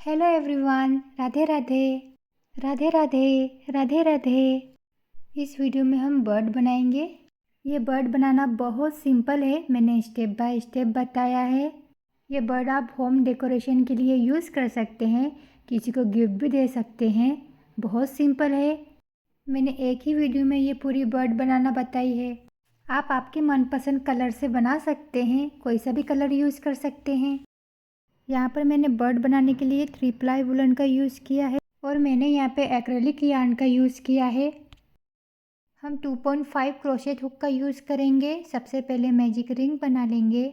Hello everyone. Radhe Radhe. Radhe Radhe. Radhe Radhe. इस video में हम बर्ड बनाएंगे। ये बर्ड बनाना बहुत सिंपल है, मैंने स्टेप बाय स्टेप बताया है। ये बर्ड आप होम डेकोरेशन के लिए यूज़ कर सकते हैं, किसी को गिफ्ट भी दे सकते हैं। बहुत सिंपल है। मैंने एक ही वीडियो में ये पूरी बर्ड बनाना बताई है। आप आपके मनपसंद कलर से बना सकते हैं, कोई सा भी कलर यूज़ कर सकते हैं। यहाँ पर मैंने बर्ड बनाने के लिए 3 प्लाई वुलन का यूज़ किया है और मैंने यहाँ पे एक्रेलिक यार्न का यूज़ किया है। हम 2.5 क्रोशेट हुक का यूज़ करेंगे। सबसे पहले मैजिक रिंग बना लेंगे।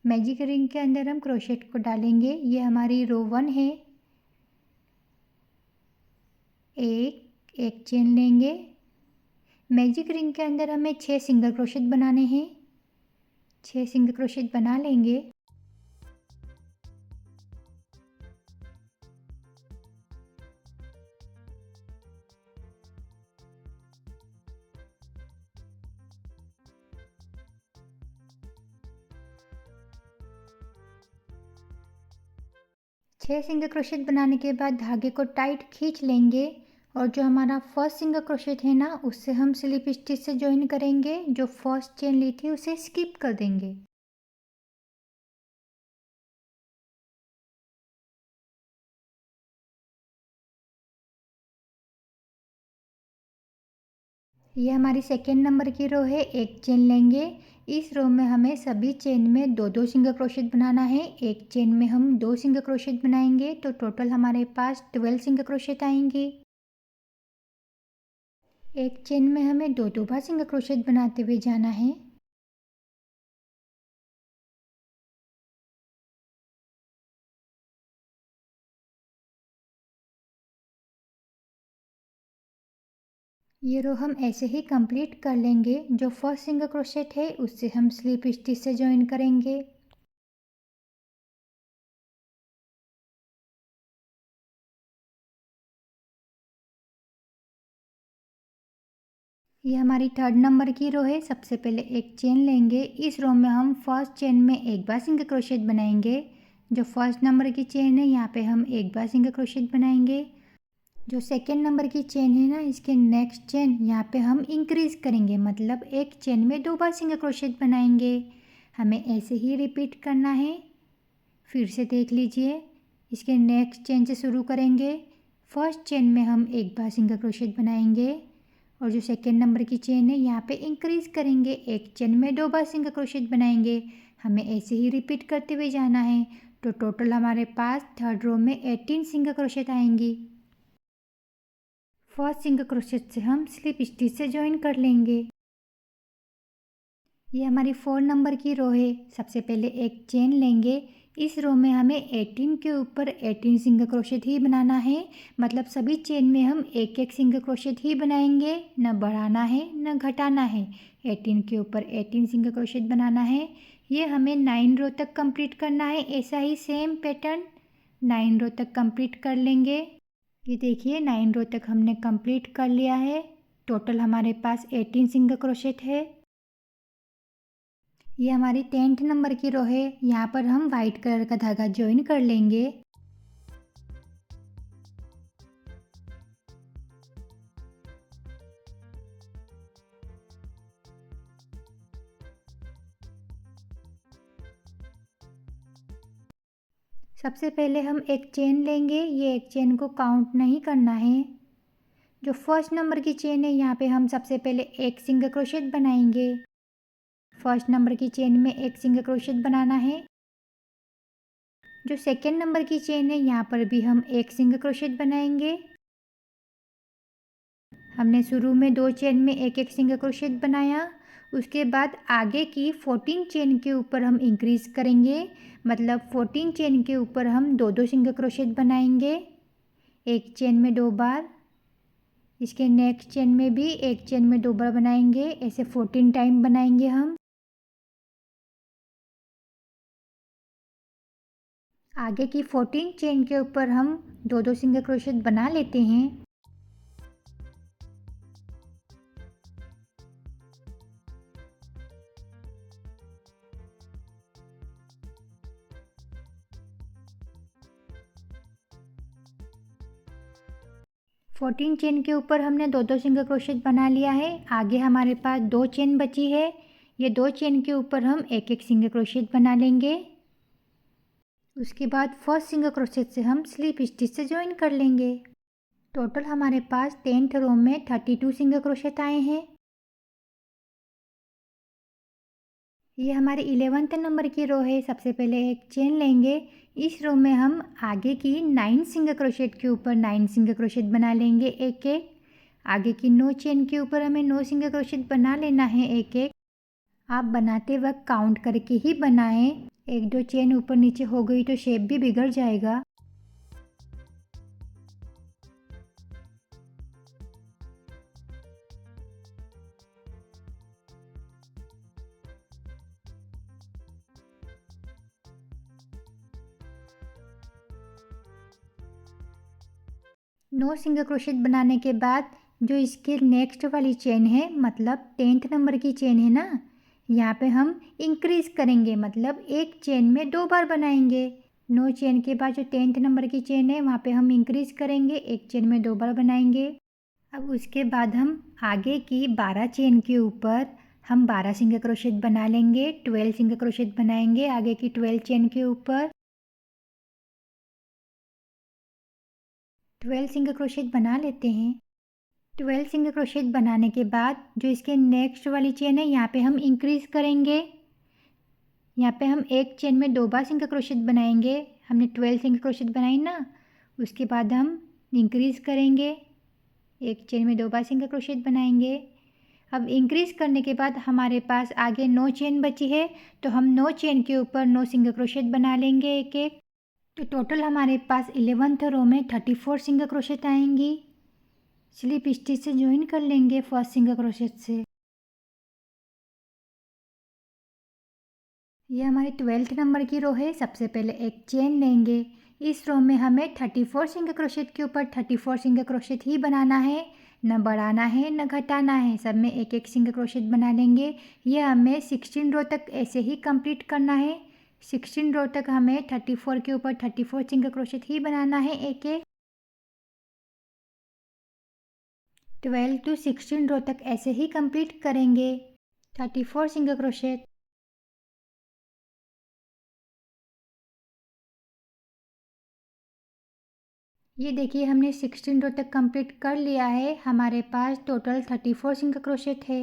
मैजिक रिंग के अंदर हम क्रोशेट को डालेंगे। ये हमारी रो 1 है। एक चेन लेंगे। मैजिक रिंग के अंदर हमें 6 सिंगल क्रोशेट बनाने हैं। 6 सिंगल क्रोशेट बना लेंगे। छः सिंगल क्रोशेट बनाने के बाद धागे को टाइट खींच लेंगे और जो हमारा फर्स्ट सिंगल क्रोशेट है ना, उससे हम स्लिप स्टिच से ज्वाइन करेंगे। जो फर्स्ट चेन ली थी उसे स्किप कर देंगे। ये हमारी सेकेंड नंबर की रो है। एक चेन लेंगे। इस रो में हमें सभी चेन में दो दो सिंगल क्रोशेट बनाना है। एक चेन में हम 2 सिंगल क्रोशेट बनाएंगे तो टोटल हमारे पास 12 सिंगल क्रोशेट आएंगे। एक चेन में हमें दो दो बार सिंगल क्रोशेट बनाते हुए जाना है। ये रो हम ऐसे ही कंप्लीट कर लेंगे। जो फर्स्ट सिंगल क्रोशेट है उससे हम स्लिप स्टिच से ज्वाइन करेंगे। ये हमारी थर्ड नंबर की रो है। सबसे पहले एक चेन लेंगे। इस रो में हम फर्स्ट चेन में एक बार सिंगल क्रोशेट बनाएंगे। जो फर्स्ट नंबर की चेन है यहाँ पे हम एक बार सिंगल क्रोशेट बनाएंगे। जो सेकेंड नंबर की चेन है ना, इसके नेक्स्ट चेन यहाँ पे हम इंक्रीज करेंगे, मतलब एक चेन में 2 बार सिंगल क्रोशेट बनाएंगे। हमें ऐसे ही रिपीट करना है। फिर से देख लीजिए। इसके नेक्स्ट चेन से शुरू करेंगे। फर्स्ट चेन में हम एक बार सिंगल क्रोशेट बनाएंगे और जो सेकेंड नंबर की चेन है यहाँ पे इंक्रीज करेंगे, एक चेन में 2 बार सिंगल क्रोशेट बनाएंगे। हमें ऐसे ही रिपीट करते हुए जाना है। तो टोटल हमारे पास थर्ड रो में 18 सिंगल क्रोशेट आएंगी। फर्स्ट सिंगल क्रोशेट से हम स्लिप स्टिच से ज्वाइन कर लेंगे। ये हमारी 4 नंबर की रो है। सबसे पहले एक चेन लेंगे। इस रो में हमें 18 के ऊपर 18 सिंगल क्रोशेट ही बनाना है, मतलब सभी चेन में हम एक एक सिंगल क्रोशेट ही बनाएंगे, न बढ़ाना है न घटाना है। 18 के ऊपर 18 सिंगल क्रोशेट बनाना है। ये हमें 9 रो तक कंप्लीट करना है। ऐसा ही सेम पैटर्न 9 रो तक कंप्लीट कर लेंगे। ये देखिए 9 रो तक हमने कंप्लीट कर लिया है। टोटल हमारे पास 18 सिंगल क्रोशेट है। ये हमारी 10th नंबर की रो है। यहाँ पर हम वाइट कलर का धागा ज्वाइन कर लेंगे। सबसे पहले हम एक चेन लेंगे। ये एक चेन को काउंट नहीं करना है। जो फर्स्ट नंबर की चेन है यहाँ पे हम सबसे पहले एक सिंगल क्रोशेट बनाएंगे। फर्स्ट नंबर की चेन में एक सिंगल क्रोशेट बनाना है। जो सेकेंड नंबर की चेन है यहाँ पर भी हम एक सिंगल क्रोशेट बनाएंगे। हमने शुरू में 2 चेन में एक एक सिंगल क्रोशेट बनाया। उसके बाद आगे की 14 चेन के ऊपर हम इंक्रीज करेंगे, मतलब 14 चेन के ऊपर हम दो दो सिंगल क्रोशेट बनाएंगे, एक चेन में 2 बार। इसके नेक्स्ट चेन में भी एक चेन में 2 बार बनाएंगे। ऐसे 14 टाइम बनाएंगे हम। आगे की 14 चेन के ऊपर हम दो दो सिंगल क्रोशेट बना लेते हैं। 14 चेन के ऊपर हमने दो दो सिंगल क्रोशेट बना लिया है। आगे हमारे पास 2 चेन बची है। ये 2 चेन के ऊपर हम एक एक सिंगल क्रोशेट बना लेंगे। उसके बाद फर्स्ट सिंगल क्रोशेट से हम स्लिप स्टिच से ज्वाइन कर लेंगे। टोटल हमारे पास 10th रो में 32 सिंगल क्रोशेट आए हैं। ये हमारी 11th नंबर की रो है। सबसे पहले एक चेन लेंगे। इस रो में हम आगे की 9 सिंगल क्रोशेट के ऊपर 9 सिंगल क्रोशेट बना लेंगे एक एक। आगे की 9 चेन के ऊपर हमें 9 सिंगल क्रोशेट बना लेना है एक एक। आप बनाते वक्त काउंट करके ही बनाएं। एक दो चेन ऊपर नीचे हो गई तो शेप भी बिगड़ जाएगा। नो सिंगल क्रोशेट बनाने के बाद जो इसके नेक्स्ट वाली चेन है, मतलब 10th नंबर की चेन है ना, यहाँ पे हम इंक्रीज करेंगे, मतलब एक चेन में 2 बार बनाएंगे। 9 चेन के बाद जो 10th नंबर की चेन है वहाँ पे हम इंक्रीज करेंगे, एक चेन में 2 बार बनाएंगे। अब उसके बाद हम आगे की 12 चेन के ऊपर हम 12 सिंगल क्रोशेट बना लेंगे। 12 सिंगल क्रोशेट बनाएंगे आगे की 12 चेन के ऊपर। 12 सिंगल क्रोशेट बना लेते हैं। 12 सिंगल क्रोशेट बनाने के बाद जो इसके नेक्स्ट वाली चेन है यहाँ पे हम इंक्रीज करेंगे। यहाँ पे हम एक चेन में 2 बार सिंगल क्रोशेट बनाएंगे। हमने 12 सिंगल क्रोशेट बनाई ना, उसके बाद हम इंक्रीज करेंगे, एक चेन में 2 बार सिंगल क्रोशेट बनाएंगे। अब इंक्रीज करने के बाद हमारे पास आगे 9 चेन बची है, तो हम 9 चेन के ऊपर 9 सिंगल क्रोशेट बना लेंगे एक एक। तो टोटल हमारे पास 11th रो में 34 सिंगल क्रोशेट आएंगी। स्लिप स्टिच से ज्वाइन कर लेंगे फर्स्ट सिंगल क्रोशेट से। ये हमारी 12th नंबर की रो है। सबसे पहले एक चेन लेंगे। इस रो में हमें 34 सिंगल क्रोशेट के ऊपर 34 सिंगल क्रोशेट ही बनाना है, न बढ़ाना है न घटाना है, सब में एक एक सिंगल क्रोशेट बना लेंगे। ये हमें 16 रो तक ऐसे ही कंप्लीट करना है। 16 रो तक हमें 34 के ऊपर 34 सिंगल क्रोशेट ही बनाना है एक एक। 12 to 16 रो तक ऐसे ही कंप्लीट करेंगे 34 सिंगल क्रोशेट। ये देखिए हमने 16 रो तक कंप्लीट कर लिया है। हमारे पास टोटल 34 सिंगल क्रोशेट है।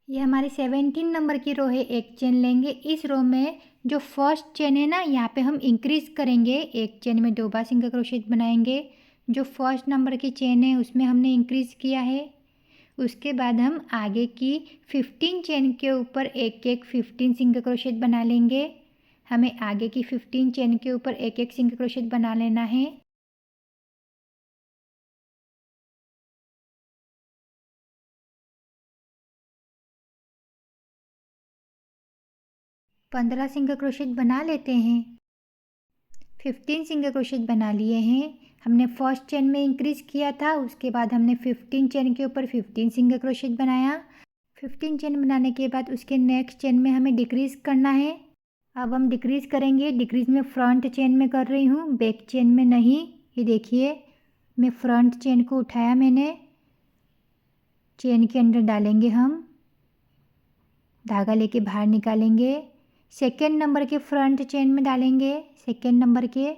ये हमारी 17 नंबर की रो है। एक चेन लेंगे। इस रो में जो फर्स्ट चेन है ना, यहाँ पे हम इंक्रीज करेंगे, एक चेन में 2 बार सिंगल क्रोशेट बनाएंगे। जो फर्स्ट नंबर की चेन है उसमें हमने इंक्रीज किया है। उसके बाद हम आगे की 15 चेन के ऊपर एक एक 15 सिंगल क्रोशेट बना लेंगे। हमें आगे की 15 चेन के ऊपर एक एक सिंगल क्रोशेट बना लेना है। पंद्रह सिंगल क्रोशेट बना लेते हैं। 15 सिंगल क्रोशेट बना लिए हैं। हमने फर्स्ट चेन में इंक्रीज किया था, उसके बाद हमने 15 चेन के ऊपर 15 सिंगल क्रोशेट बनाया। 15 चेन बनाने के बाद उसके नेक्स्ट चेन में हमें डिक्रीज करना है। अब हम डिक्रीज करेंगे। डिक्रीज में फ्रंट चेन में कर रही हूँ, बैक चेन में नहीं। ये देखिए मैं फ्रंट चेन को उठाया, मैंने चेन के अंदर डालेंगे, हम धागा लेके बाहर निकालेंगे। सेकेंड नंबर के फ्रंट चेन में डालेंगे, सेकेंड नंबर के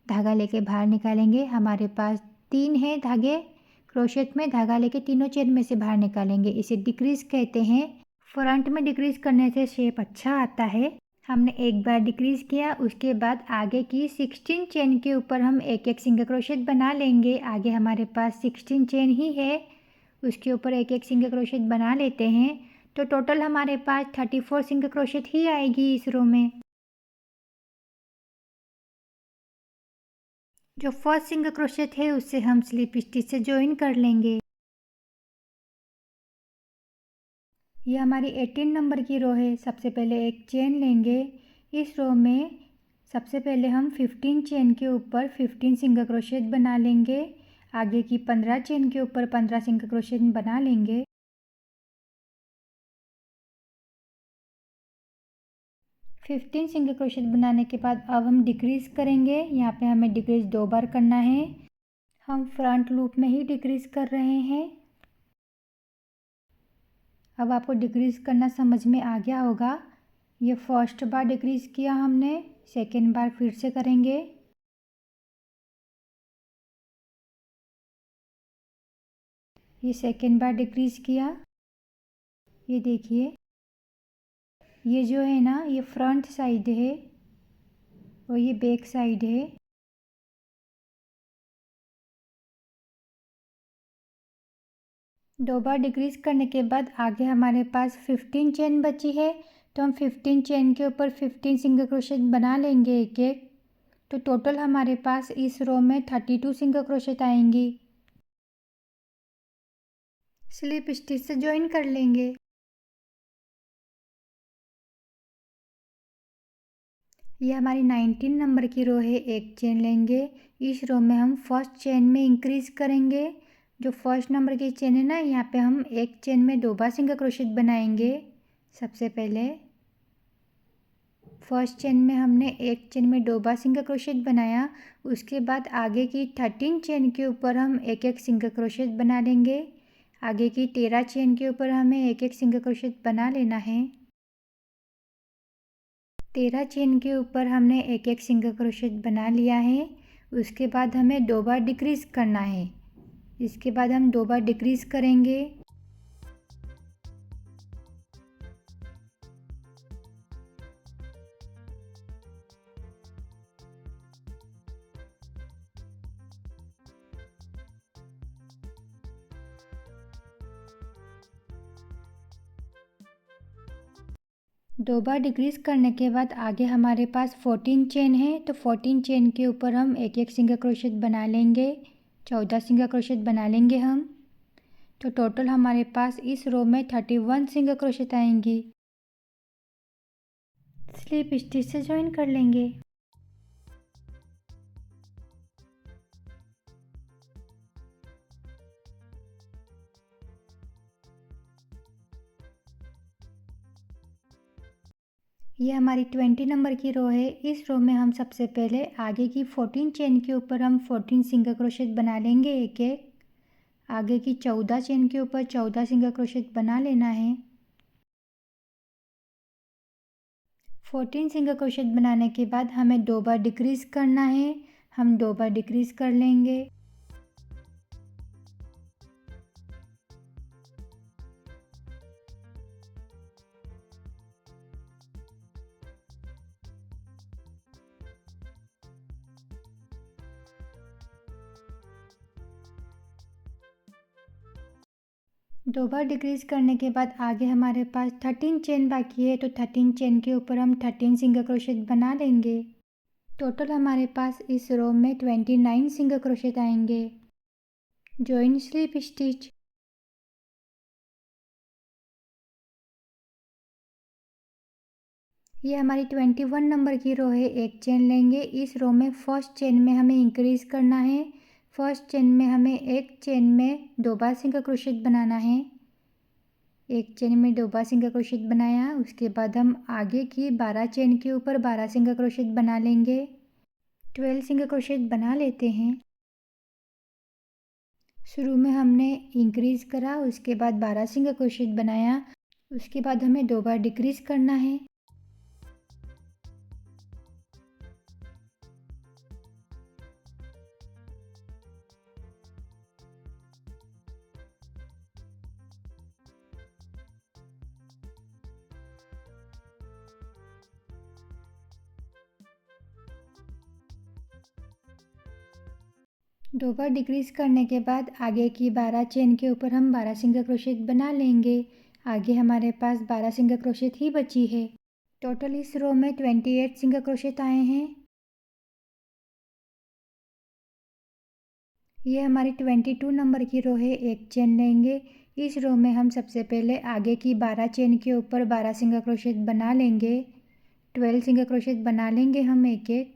धागा लेके बाहर निकालेंगे। हमारे पास 3 है धागे क्रोशेट में, धागा लेके तीनों चेन में से बाहर निकालेंगे। इसे डिक्रीज कहते हैं। फ्रंट में डिक्रीज करने से शेप अच्छा आता है। हमने एक बार डिक्रीज किया, उसके बाद आगे की 16 चेन के ऊपर हम एक एक सिंगल क्रोशेट बना लेंगे। आगे हमारे पास 16 चेन ही है, उसके ऊपर एक एक सिंगल क्रोशेट बना लेते हैं। तो टोटल हमारे पास 34 सिंगल क्रोशेट ही आएगी इस रो में। जो फर्स्ट सिंगल क्रोशेट है उससे हम स्लिप स्टिच से ज्वाइन कर लेंगे। ये हमारी 18 नंबर की रो है। सबसे पहले एक चेन लेंगे। इस रो में सबसे पहले हम 15 चेन के ऊपर 15 सिंगल क्रोशेट बना लेंगे। आगे की 15 चेन के ऊपर 15 सिंगल क्रोशेट बना लेंगे। 15 सिंगल क्रोशेट बनाने के बाद अब हम डिक्रीज करेंगे। यहाँ पे हमें डिक्रीज 2 बार करना है। हम फ्रंट लूप में ही डिक्रीज कर रहे हैं। अब आपको डिक्रीज करना समझ में आ गया होगा। ये फर्स्ट बार डिक्रीज किया हमने, सेकेंड बार फिर से करेंगे। ये सेकेंड बार डिक्रीज किया। ये देखिए, ये जो है ना, ये फ्रंट साइड है और ये बैक साइड है। दो बार डिक्रीज करने के बाद आगे हमारे पास 15 चेन बची है, तो हम 15 चेन के ऊपर 15 सिंगल क्रोशेट बना लेंगे एक एक। तो टोटल हमारे पास इस रो में 32 सिंगल क्रोशेट आएंगी। स्लिप स्टिच से ज्वाइन कर लेंगे। ये हमारी 19 नंबर की रो है। एक चेन लेंगे, इस रो में हम फर्स्ट चेन में इंक्रीज करेंगे। जो फर्स्ट नंबर की चेन है ना, यहाँ पे हम एक चेन में 2 बार सिंगल क्रोशेट बनाएंगे। सबसे पहले फर्स्ट चेन में हमने एक चेन में 2 बार सिंगल क्रोशेट बनाया। उसके बाद आगे की 13 चेन के ऊपर हम एक एक सिंगल क्रोशेट बना लेंगे। आगे की 13 चेन के ऊपर हमें एक एक सिंगल क्रोशेट बना लेना है। 13 चेन के ऊपर हमने एक एक सिंगल क्रोशेट बना लिया है। उसके बाद हमें 2 बार डिक्रीज करना है। इसके बाद हम 2 बार डिक्रीज करेंगे। दो बार डिक्रीज करने के बाद आगे हमारे पास 14 चेन है, तो 14 चेन के ऊपर हम एक एक सिंगल क्रोशेट बना लेंगे। 14 सिंगल क्रोशेट बना लेंगे हम। तो टोटल हमारे पास इस रो में 31 सिंगल क्रोशेट आएंगी। स्लिप स्टिच से ज्वाइन कर लेंगे। ये हमारी 20 नंबर की रो है। इस रो में हम सबसे पहले आगे की 14 चेन के ऊपर हम 14 सिंगल क्रोशेट बना लेंगे एक एक। आगे की 14 चेन के ऊपर 14 सिंगल क्रोशेट बना लेना है। 14 सिंगल क्रोशेट बनाने के बाद हमें 2 बार डिक्रीज करना है। हम 2 बार डिक्रीज कर लेंगे। दो बार डिक्रीज करने के बाद आगे हमारे पास 13 चेन बाकी है, तो 13 चेन के ऊपर हम 13 सिंगल क्रोशेट बना लेंगे। टोटल हमारे पास इस रो में 29 सिंगल क्रोशेट आएंगे। Join slip stitch. ये हमारी 21 नंबर की रो है। एक चेन लेंगे, इस रो में फर्स्ट चेन में हमें इंक्रीज करना है। फर्स्ट चेन में हमें एक चेन में 2 बार सिंगल क्रोशेट बनाना है। एक चेन में 2 बार सिंगल क्रोशेट बनाया। उसके बाद हम आगे की 12 चेन के ऊपर 12 सिंगल क्रोशेट बना लेंगे। 12 सिंगल क्रोशेट बना लेते हैं। शुरू में हमने इंक्रीज करा, उसके बाद 12 सिंगल क्रोशेट बनाया। उसके बाद हमें 2 बार डिक्रीज करना है। दो बार डिक्रीज करने के बाद आगे की 12 चेन के ऊपर हम 12 सिंगल क्रोशेट बना लेंगे। आगे हमारे पास 12 सिंगल क्रोशेट ही बची है। टोटल इस रो में 28 सिंगल क्रोशेट आए हैं। ये हमारी 22 नंबर की रो है। एक चेन लेंगे, इस रो में हम सबसे पहले आगे की 12 चेन के ऊपर 12 सिंगल क्रोशेट बना लेंगे। 12 सिंगल क्रोशेट बना लेंगे हम एक एक।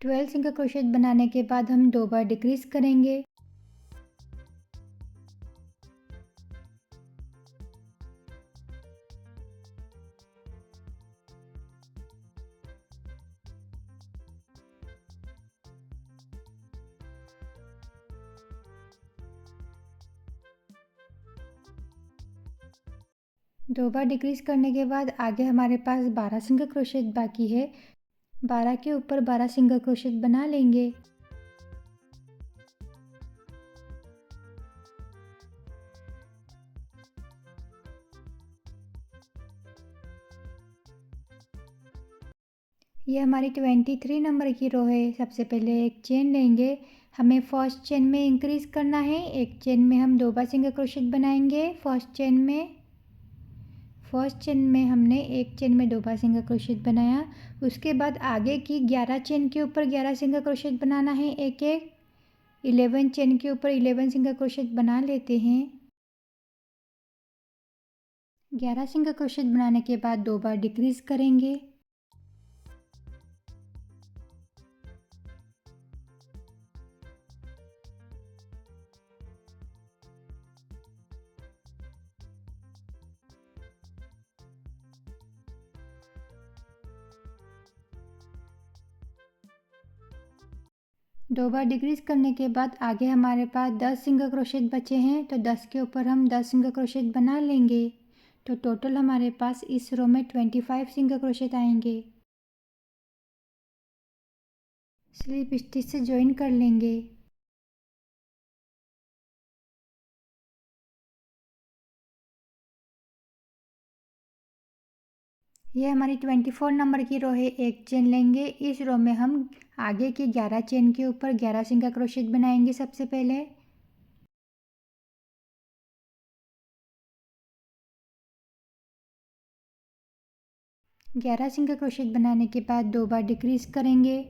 12 सिंगल क्रोशेट बनाने के बाद हम 2 बार डिक्रीज करेंगे। 2 बार डिक्रीज करने के बाद आगे हमारे पास 12 सिंगल क्रोशेट बाकी है। 12 के ऊपर 12 सिंगल क्रोशेट बना लेंगे। ये हमारी 23 नंबर की रो है। सबसे पहले एक चेन लेंगे। हमें फर्स्ट चेन में इंक्रीज करना है। एक चेन में हम 2 बार सिंगल क्रोशेट बनाएंगे। फर्स्ट चेन में हमने एक चेन में 2 बार सिंगल क्रोशेट बनाया। उसके बाद आगे की 11 चेन के ऊपर 11 सिंगल क्रोशेट बनाना है। एक 11 चेन के ऊपर 11 सिंगल क्रोशेट बना लेते हैं। 11 सिंगल क्रोशेट बनाने के बाद 2 बार डिक्रीज करेंगे। दो बार डिक्रीज करने के बाद आगे हमारे पास 10 सिंगल क्रोशेट बचे हैं, तो 10 के ऊपर हम 10 सिंगल क्रोशेट बना लेंगे। तो टोटल हमारे पास इस रो में 25 सिंगल क्रोशेट आएंगे। स्लिप स्टिच से ज्वाइन कर लेंगे। ये हमारी 24 नंबर की रो है। एक चेन लेंगे। इस रो में हम आगे की 11 चेन के ऊपर 11 सिंगल क्रोशेट बनाएंगे। सबसे पहले 11 सिंगल क्रोशेट बनाने के बाद 2 बार डिक्रीज करेंगे।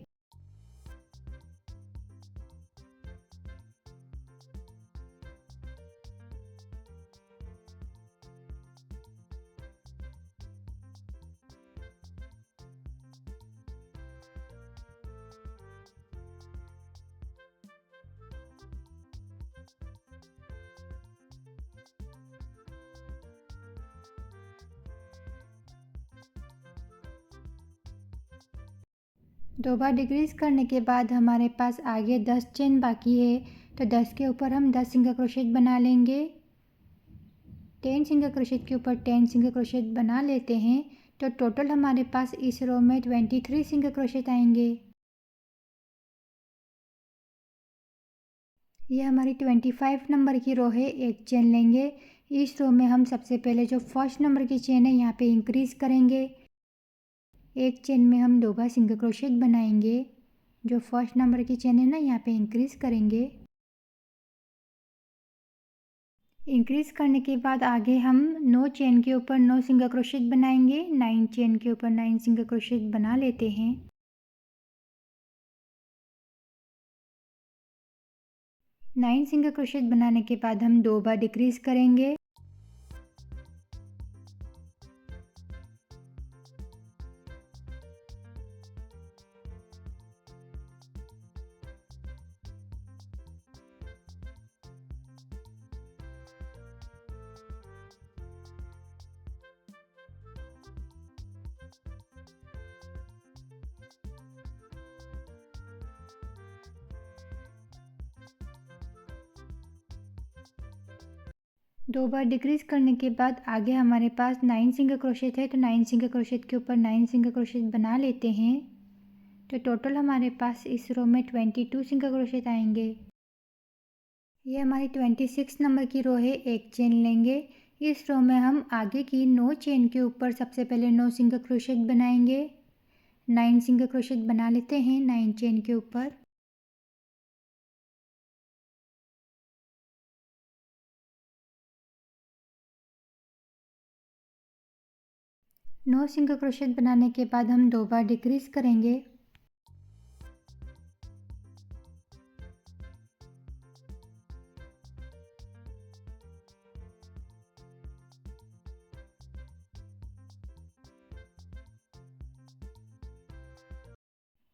दो बार डिक्रीज करने के बाद हमारे पास आगे 10 चेन बाकी है, तो 10 के ऊपर हम 10 सिंगल क्रोशेट बना लेंगे। 10 सिंगल क्रोशेट के ऊपर 10 सिंगल क्रोशेट बना लेते हैं। तो टोटल हमारे पास इस रो में 23 सिंगल क्रोशेट आएंगे। ये हमारी 25 नंबर की रो है। एक चेन लेंगे। इस रो में हम सबसे पहले जो फर्स्ट नंबर की चेन है यहाँ पे इंक्रीज करेंगे। एक चेन में हम 2 बार सिंगल क्रोशेट बनाएंगे। जो फर्स्ट नंबर की चेन है ना, यहाँ पे इंक्रीज करेंगे। इंक्रीज करने के बाद आगे हम 9 चेन के ऊपर 9 सिंगल क्रोशेट बनाएंगे। 9 चेन के ऊपर 9 सिंगल क्रोशेट बना लेते हैं। 9 सिंगल क्रोशेट बनाने के बाद हम 2 बार डिक्रीज करेंगे। दो बार डिक्रीज करने के बाद आगे हमारे पास 9 सिंगल क्रोशेट है, तो 9 सिंगल क्रोशेट के ऊपर 9 सिंगल क्रोशेट बना लेते हैं। तो टोटल हमारे पास इस रो में 22 सिंगल क्रोशेट आएंगे। ये हमारी 26 नंबर की रो है। एक चेन लेंगे। इस रो में हम आगे की 9 चेन के ऊपर सबसे पहले 9 सिंगल क्रोशेट बनाएंगे। 9 सिंगल क्रोशेट बना लेते हैं 9 चेन के ऊपर। 9 सिंगल क्रोशेट बनाने के बाद हम 2 बार डिक्रीज करेंगे।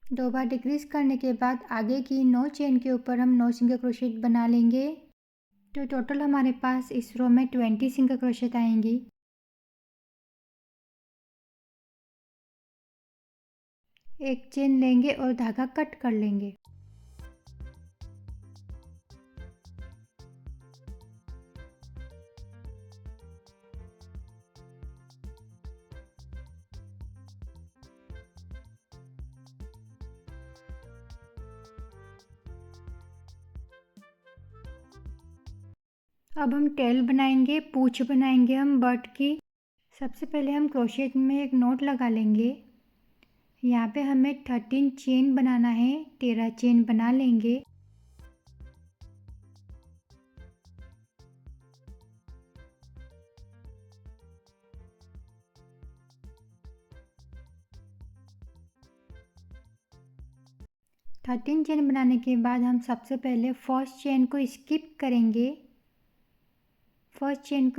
दो बार डिक्रीज करने के बाद आगे की 9 चेन के ऊपर हम 9 सिंगल क्रोशेट बना लेंगे। तो टोटल हमारे पास इस रो में 20 सिंगल क्रोशेट आएंगी। एक चेन लेंगे और धागा कट कर लेंगे। अब हम टेल बनाएंगे, पूंछ बनाएंगे हम बर्ड की। सबसे पहले हम क्रोशेट में एक नोट लगा लेंगे। यहाँ पे हमें 13 चेन बनाना है, 13 चेन बना लेंगे। थर्टीन चेन बनाने के बाद हम सबसे पहले फर्स्ट चेन को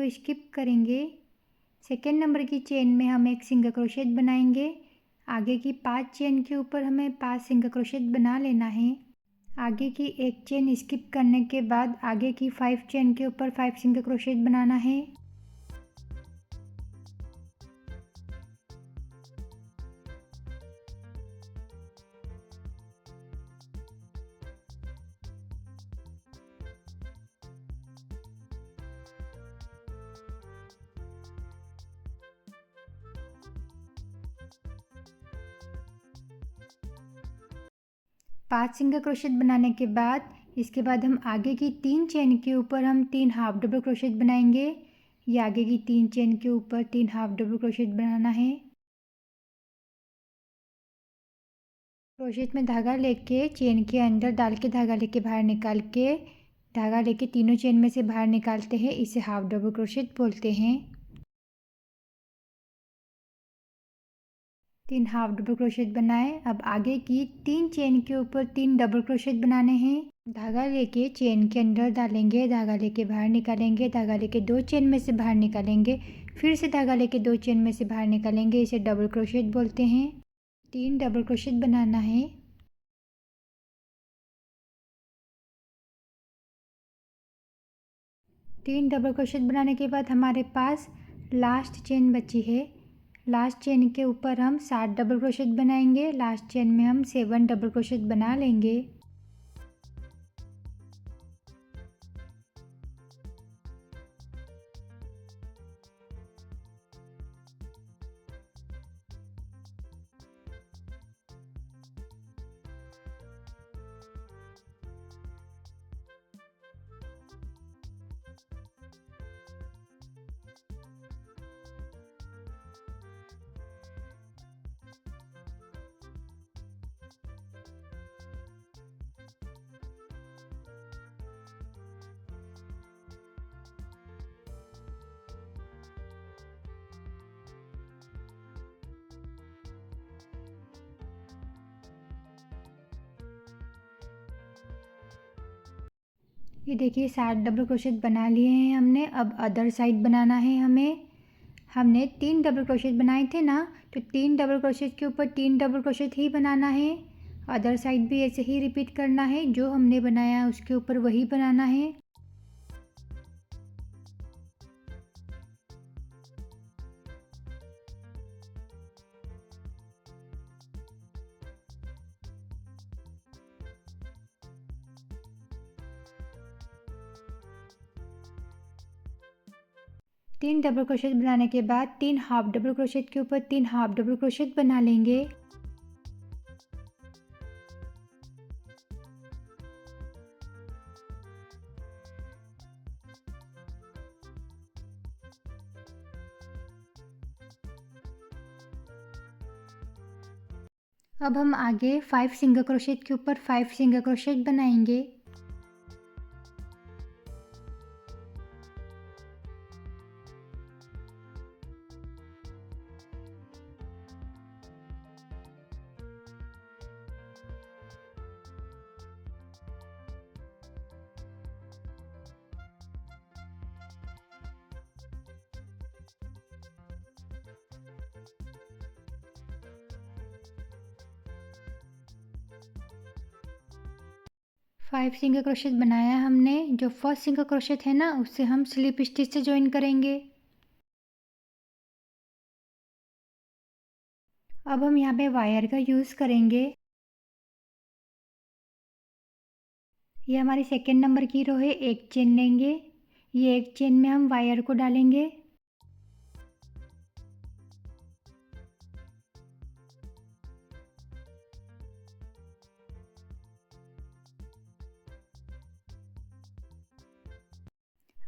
स्किप करेंगे। सेकेंड नंबर की चेन में हम एक सिंगल क्रोशेट बनाएंगे। आगे की 5 चेन के ऊपर हमें 5 सिंगल क्रोशेट बना लेना है। आगे की एक चेन स्किप करने के बाद आगे की 5 चेन के ऊपर 5 सिंगल क्रोशेट बनाना है। पाँच सिंगल क्रोशेट बनाने के बाद इसके बाद हम आगे की 3 चेन के ऊपर हम 3 हाफ डबल क्रोशेट बनाएंगे। ये आगे की 3 चेन के ऊपर 3 हाफ डबल क्रोशेट बनाना है। क्रोशेट में धागा लेके चेन के अंदर डाल के धागा लेके बाहर निकाल के धागा लेके तीनों चेन में से बाहर निकालते हैं। इसे हाफ डबल क्रोशेट बोलते हैं। 3 हाफ डबल क्रोशेट बनाए। अब आगे की 3 चेन के ऊपर 3 डबल क्रोशेट बनाने हैं। धागा लेके चेन के अंदर डालेंगे, धागा लेके बाहर निकालेंगे, धागा लेके 2 चेन में से बाहर निकालेंगे, फिर से धागा लेके 2 चेन में से बाहर निकालेंगे। इसे डबल क्रोशेट बोलते हैं। 3 डबल क्रोशेट बनाना है। तीन डबल क्रोशेट बनाने के बाद हमारे पास लास्ट चेन बची है। लास्ट चेन के ऊपर हम 7 डबल क्रोशेट बनाएंगे। लास्ट चेन में हम 7 डबल क्रोशेट बना लेंगे। ये देखिए 7 डबल क्रोशेट बना लिए हैं हमने। अब अदर साइड बनाना है हमें। हमने 3 डबल क्रोशेट बनाए थे ना, तो 3 डबल क्रोशेट के ऊपर 3 डबल क्रोशेट ही बनाना है। अदर साइड भी ऐसे ही रिपीट करना है। जो हमने बनाया उसके ऊपर वही बनाना है। तीन डबल क्रोशेट बनाने के बाद 3 हाफ डबल क्रोशेट के ऊपर 3 हाफ डबल क्रोशेट बना लेंगे। अब हम आगे 5 सिंगल क्रोशेट के ऊपर 5 सिंगल क्रोशेट बनाएंगे। फाइव सिंगल क्रोशेट बनाया हमने। जो फर्स्ट सिंगल क्रोशेट है ना, उससे हम स्लिप स्टिच से ज्वाइन करेंगे। अब हम यहाँ पे वायर का यूज़ करेंगे। ये हमारी सेकेंड नंबर की रो है। एक चेन लेंगे। ये एक चेन में हम वायर को डालेंगे।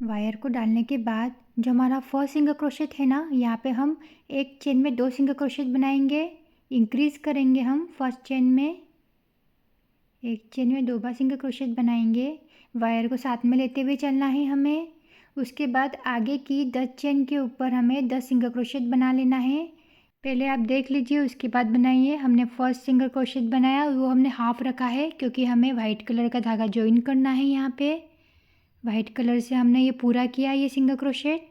वायर को डालने के बाद जो हमारा फर्स्ट सिंगल क्रोशेट है ना, यहाँ पे हम एक चेन में 2 सिंगल क्रोशेट बनाएंगे। इंक्रीज करेंगे हम फर्स्ट चेन में, एक चेन में 2 बार सिंगल क्रोशेट बनाएंगे। वायर को साथ में लेते हुए चलना है हमें। उसके बाद आगे की 10 चेन के ऊपर हमें 10 सिंगल क्रोशेट बना लेना है। पहले आप देख लीजिए, उसके बाद बनाइए। हमने फर्स्ट सिंगल क्रोशेट बनाया, वो हमने हाफ रखा है क्योंकि हमें वाइट कलर का धागा ज्वाइन करना है। यहाँ पे वाइट कलर से हमने ये पूरा किया, ये सिंगल क्रोशेट।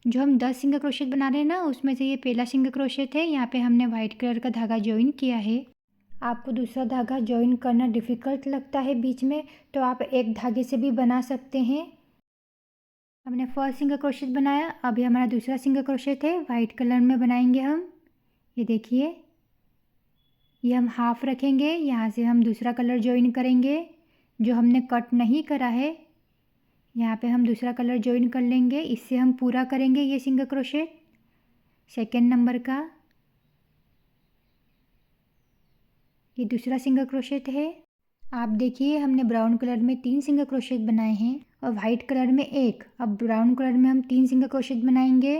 जो हम 10 सिंगल क्रोशेट बना रहे हैं ना, उसमें से ये पहला सिंगल क्रोशेट है। यहाँ पे हमने वाइट कलर का धागा ज्वाइन किया है। आपको दूसरा धागा ज्वाइन करना डिफ़िकल्ट लगता है बीच में, तो आप एक धागे से भी बना सकते हैं। हमने फर्स्ट सिंगल क्रोशेट बनाया, अभी हमारा दूसरा सिंगल क्रोशेट है, वाइट कलर में बनाएंगे हम। ये देखिए, ये हम हाफ रखेंगे, यहाँ से हम दूसरा कलर ज्वाइन करेंगे जो हमने कट नहीं करा है। यहाँ पे हम दूसरा कलर ज्वाइन कर लेंगे, इससे हम पूरा करेंगे ये सिंगल क्रोशेट सेकेंड नंबर का। ये दूसरा सिंगल क्रोशेट है। आप देखिए, हमने ब्राउन कलर में 3 सिंगल क्रोशेट बनाए हैं और वाइट कलर में 1। अब ब्राउन कलर में हम 3 सिंगल क्रोशेट बनाएंगे।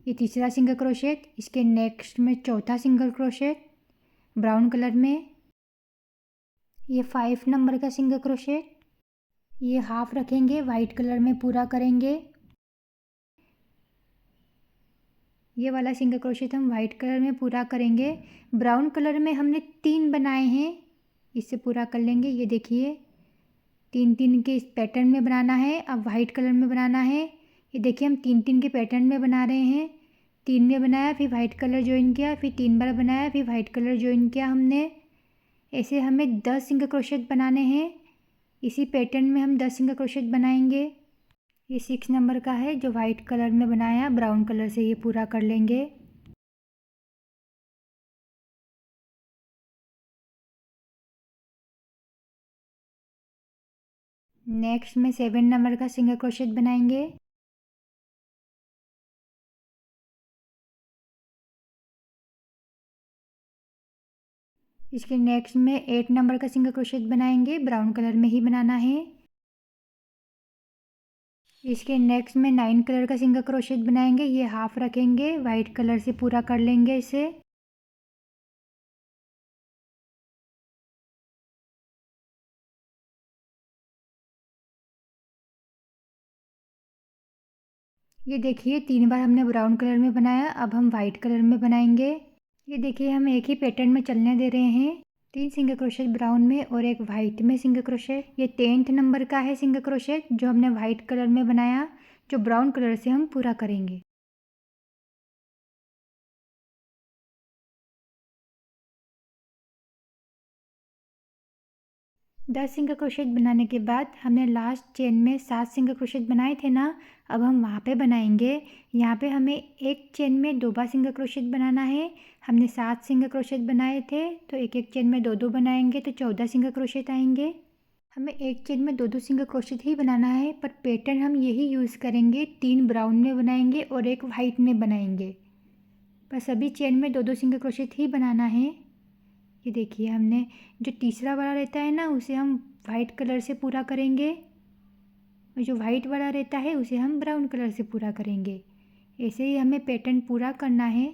ये तीसरा सिंगल क्रोशेट, इसके नेक्स्ट में चौथा सिंगल क्रोशेट ब्राउन कलर में। ये 5 नंबर का सिंगल क्रोशेट, ये हाफ रखेंगे, वाइट कलर में पूरा करेंगे। ये वाला सिंगल क्रोशेट हम वाइट कलर में पूरा करेंगे। ब्राउन कलर में हमने 3 बनाए हैं, इससे पूरा कर लेंगे। ये देखिए, 3-3 के इस पैटर्न में बनाना है। अब वाइट कलर में बनाना है। ये देखिए, हम 3-3 के पैटर्न में बना रहे हैं। 3 में बनाया, फिर वाइट कलर ज्वाइन किया, फिर 3 बार बनाया, फिर वाइट कलर ज्वाइन किया हमने। ऐसे हमें 10 सिंगल क्रोशेट बनाने हैं। इसी पैटर्न में हम 10 सिंगल क्रोशेट बनाएंगे। ये 6 नंबर का है जो वाइट कलर में बनाया, ब्राउन कलर से ये पूरा कर लेंगे। नेक्स्ट में 7 नंबर का सिंगल क्रोशेट बनाएंगे। इसके नेक्स्ट में 8 नंबर का सिंगल क्रोशेट बनाएंगे, ब्राउन कलर में ही बनाना है। इसके नेक्स्ट में 9 कलर का सिंगल क्रोशेट बनाएंगे। ये हाफ रखेंगे, वाइट कलर से पूरा कर लेंगे इसे। ये देखिए, 3 बार हमने ब्राउन कलर में बनाया, अब हम वाइट कलर में बनाएंगे। ये देखिए, हम एक ही पैटर्न में चलने दे रहे हैं। 3 सिंगल क्रोशेट ब्राउन में और एक वाइट में सिंगल क्रोशेट। ये 10th नंबर का है सिंगल क्रोशेट जो हमने वाइट कलर में बनाया, जो ब्राउन कलर से हम पूरा करेंगे। दस सिंगल क्रोशेट बनाने के बाद हमने लास्ट चेन में 7 सिंगल क्रोशेट बनाए थे ना, अब हम वहाँ पे बनाएंगे। यहाँ पे हमें एक चेन में 2 बार सिंगल क्रोशेट बनाना है। हमने 7 सिंगल क्रोशेट बनाए थे, तो एक चेन में 2-2 बनाएंगे तो 14 सिंगल क्रोशेट आएंगे। हमें एक चेन में 2-2 सिंगल क्रोशेट ही बनाना है, पर पैटर्न हम यही यूज़ करेंगे। 3 ब्राउन में बनाएंगे और एक वाइट में बनाएंगे, पर सभी चेन में 2-2 सिंगल क्रोशेट ही बनाना है। ये देखिए, हमने जो तीसरा वाला रहता है ना, उसे हम वाइट कलर से पूरा करेंगे और जो वाइट वाला रहता है उसे हम ब्राउन कलर से पूरा करेंगे। ऐसे ही हमें पैटर्न पूरा करना है।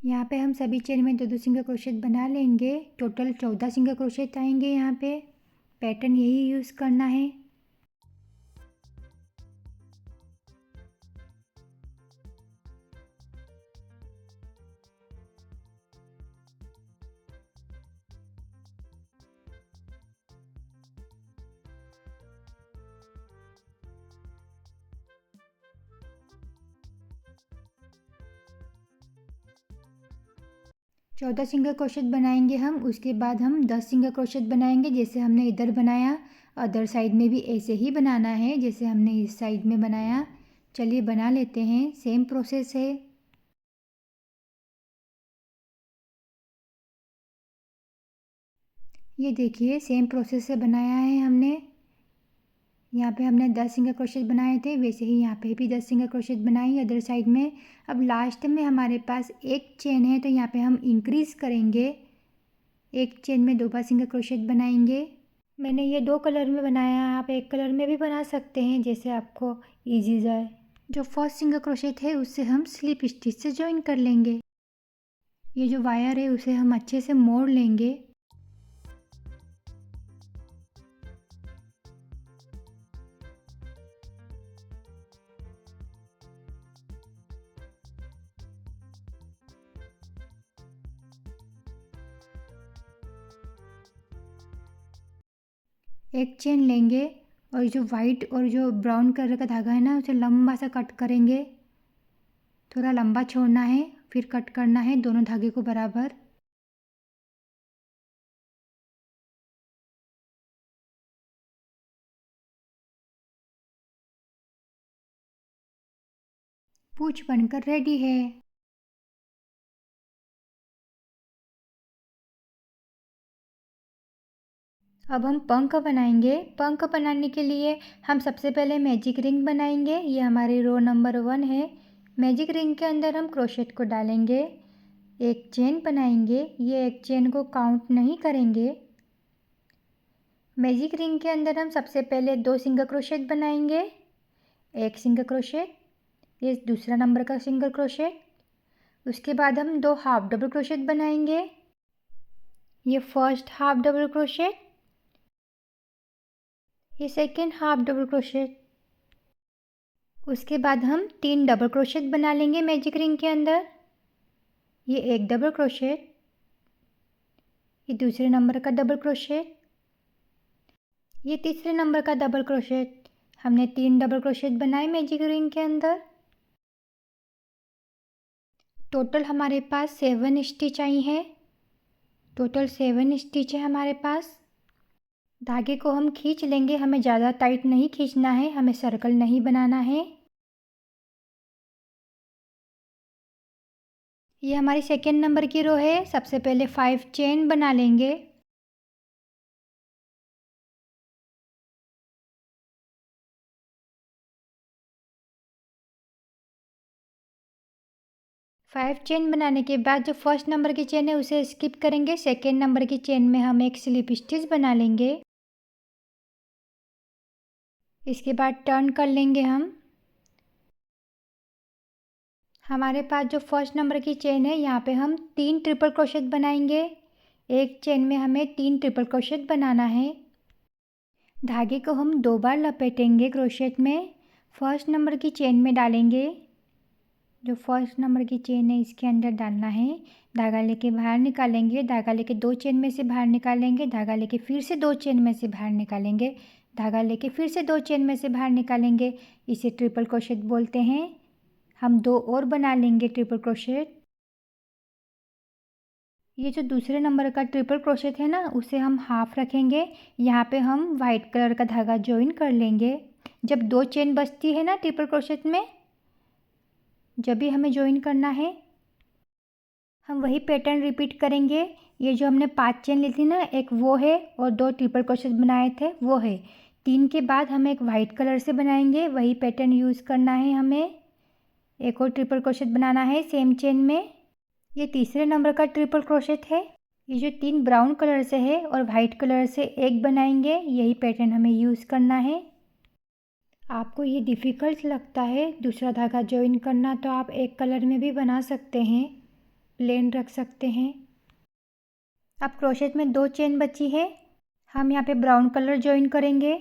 यहाँ पे हम सभी चेन में 2-2 सिंगल क्रोशेट बना लेंगे। टोटल 14 सिंगल क्रोशेट आएंगे। यहाँ पे पैटर्न यही यूज़ करना है। चौदह सिंगल क्रोशेट बनाएंगे हम। उसके बाद हम 10 सिंगल क्रोशेट बनाएंगे, जैसे हमने इधर बनाया। अदर साइड में भी ऐसे ही बनाना है जैसे हमने इस साइड में बनाया। चलिए बना लेते हैं, सेम प्रोसेस है। ये देखिए, सेम प्रोसेस से बनाया है हमने। यहाँ पे हमने 10 सिंगल क्रोशेट बनाए थे, वैसे ही यहाँ पे भी 10 सिंगल क्रोशेट बनाई अदर साइड में। अब लास्ट में हमारे पास एक चेन है, तो यहाँ पे हम इंक्रीज़ करेंगे। एक चेन में 2 बार सिंगल क्रोशेट बनाएंगे। मैंने ये 2 कलर में बनाया है, आप एक कलर में भी बना सकते हैं जैसे आपको ईज़ी जाए। जो फर्स्ट सिंगल क्रोशेट है उससे हम स्लिप स्टिच से जॉइन कर लेंगे। ये जो वायर है उसे हम अच्छे से मोड़ लेंगे। एक चेन लेंगे और जो वाइट और जो ब्राउन कलर का धागा है ना उसे लंबा सा कट करेंगे। थोड़ा लंबा छोड़ना है, फिर कट करना है दोनों धागे को बराबर। पूंछ बनकर रेडी है। अब हम पंख बनाएंगे। पंख बनाने के लिए हम सबसे पहले मैजिक रिंग बनाएंगे। ये हमारी रो नंबर 1 है। मैजिक रिंग के अंदर हम क्रोशेट को डालेंगे, एक चेन बनाएंगे। ये एक चेन को काउंट नहीं करेंगे। मैजिक रिंग के अंदर हम सबसे पहले 2 सिंगल क्रोशेट बनाएंगे, एक सिंगल क्रोशेट, ये दूसरा नंबर का सिंगल क्रोशेट। उसके बाद हम 2 हाफ डबल क्रोशेट बनाएंगे, ये फर्स्ट हाफ डबल क्रोशेट, ये सेकेंड हाफ डबल क्रोशेट। उसके बाद हम 3 डबल क्रोशेट बना लेंगे मैजिक रिंग के अंदर, ये एक डबल क्रोशेट, ये दूसरे नंबर का डबल क्रोशेट, ये तीसरे नंबर का डबल क्रोशेट। हमने 3 डबल क्रोशेट बनाए मैजिक रिंग के अंदर। टोटल हमारे पास 7 स्टिच आई हैं। टोटल 7 स्टिच है हमारे पास। धागे को हम खींच लेंगे, हमें ज़्यादा टाइट नहीं खींचना है, हमें सर्कल नहीं बनाना है। ये हमारी सेकेंड नंबर की रो है। सबसे पहले 5 चेन बना लेंगे। फाइव चेन बनाने के बाद जो फर्स्ट नंबर की चेन है उसे स्किप करेंगे। सेकेंड नंबर की चेन में हम एक स्लिप स्टिच बना लेंगे। इसके बाद टर्न कर लेंगे हम। हमारे पास जो फर्स्ट नंबर की चेन है यहाँ पे हम 3 ट्रिपल क्रोशेट बनाएंगे। एक चेन में हमें 3 ट्रिपल क्रोशेट बनाना है। धागे को हम 2 बार लपेटेंगे क्रोशेट में। फर्स्ट नंबर की चेन में डालेंगे, जो फर्स्ट नंबर की चेन है इसके अंदर डालना है। धागा लेके बाहर निकालेंगे, धागा लेके 2 चेन में से बाहर निकालेंगे, धागा लेके फिर से 2 चेन में से बाहर निकालेंगे, धागा लेके फिर से 2 चेन में से बाहर निकालेंगे। इसे ट्रिपल क्रोशेट बोलते हैं। हम 2 और बना लेंगे ट्रिपल क्रोशेट। ये जो दूसरे नंबर का ट्रिपल क्रोशेट है ना उसे हम हाफ रखेंगे। यहाँ पे हम वाइट कलर का धागा ज्वाइन कर लेंगे। जब 2 चेन बचती है ना ट्रिपल क्रोशेट में, जब भी हमें ज्वाइन करना है, हम वही पैटर्न रिपीट करेंगे। ये जो हमने 5 चेन ली थी ना, एक वो है और 2 ट्रिपल क्रोशेट बनाए थे वो है। 3 के बाद हम एक वाइट कलर से बनाएंगे, वही पैटर्न यूज़ करना है हमें। एक और ट्रिपल क्रोशेट बनाना है सेम चेन में। ये तीसरे नंबर का ट्रिपल क्रोशेट है। ये जो 3 ब्राउन कलर से है और वाइट कलर से एक बनाएंगे, यही पैटर्न हमें यूज़ करना है। आपको ये डिफ़िकल्ट लगता है दूसरा धागा ज्वाइन करना तो आप एक कलर में भी बना सकते हैं, प्लेन रख सकते हैं। अब क्रोशेट में 2 चेन बची है, हम यहाँ पे ब्राउन कलर ज्वाइन करेंगे।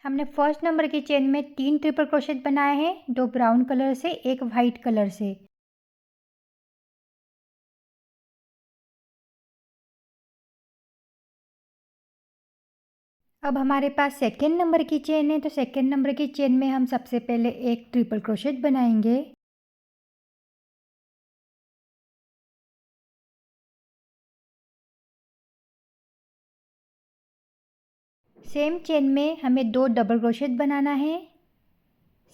हमने फर्स्ट नंबर की चेन में 3 ट्रिपल क्रोशेट बनाए हैं, 2 ब्राउन कलर से, एक वाइट कलर से। अब हमारे पास सेकेंड नंबर की चेन है, तो सेकेंड नंबर की चेन में हम सबसे पहले एक ट्रिपल क्रोशेट बनाएंगे। सेम चेन में हमें 2 डबल क्रोशेट बनाना है।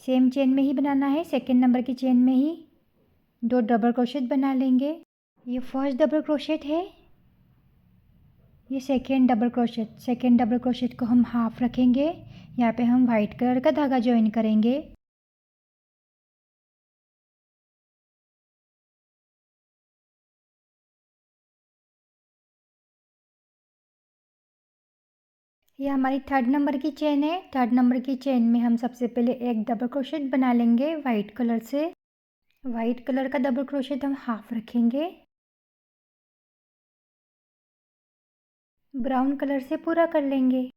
सेम चेन में ही बनाना है, सेकेंड नंबर की चेन में ही 2 डबल क्रोशेट बना लेंगे। ये फर्स्ट डबल क्रोशेट है, ये second double crochet. Second double crochet को हम हाफ रखेंगे। यहाँ पे हम वाइट कलर का धागा ज्वाइन करेंगे। ये हमारी 3rd नंबर की चेन है। 3rd नंबर की चेन में हम सबसे पहले एक डबल क्रोशेट बना लेंगे वाइट कलर से। वाइट कलर का डबल क्रोशेट हम हाफ रखेंगे, ब्राउन कलर से पूरा कर लेंगे।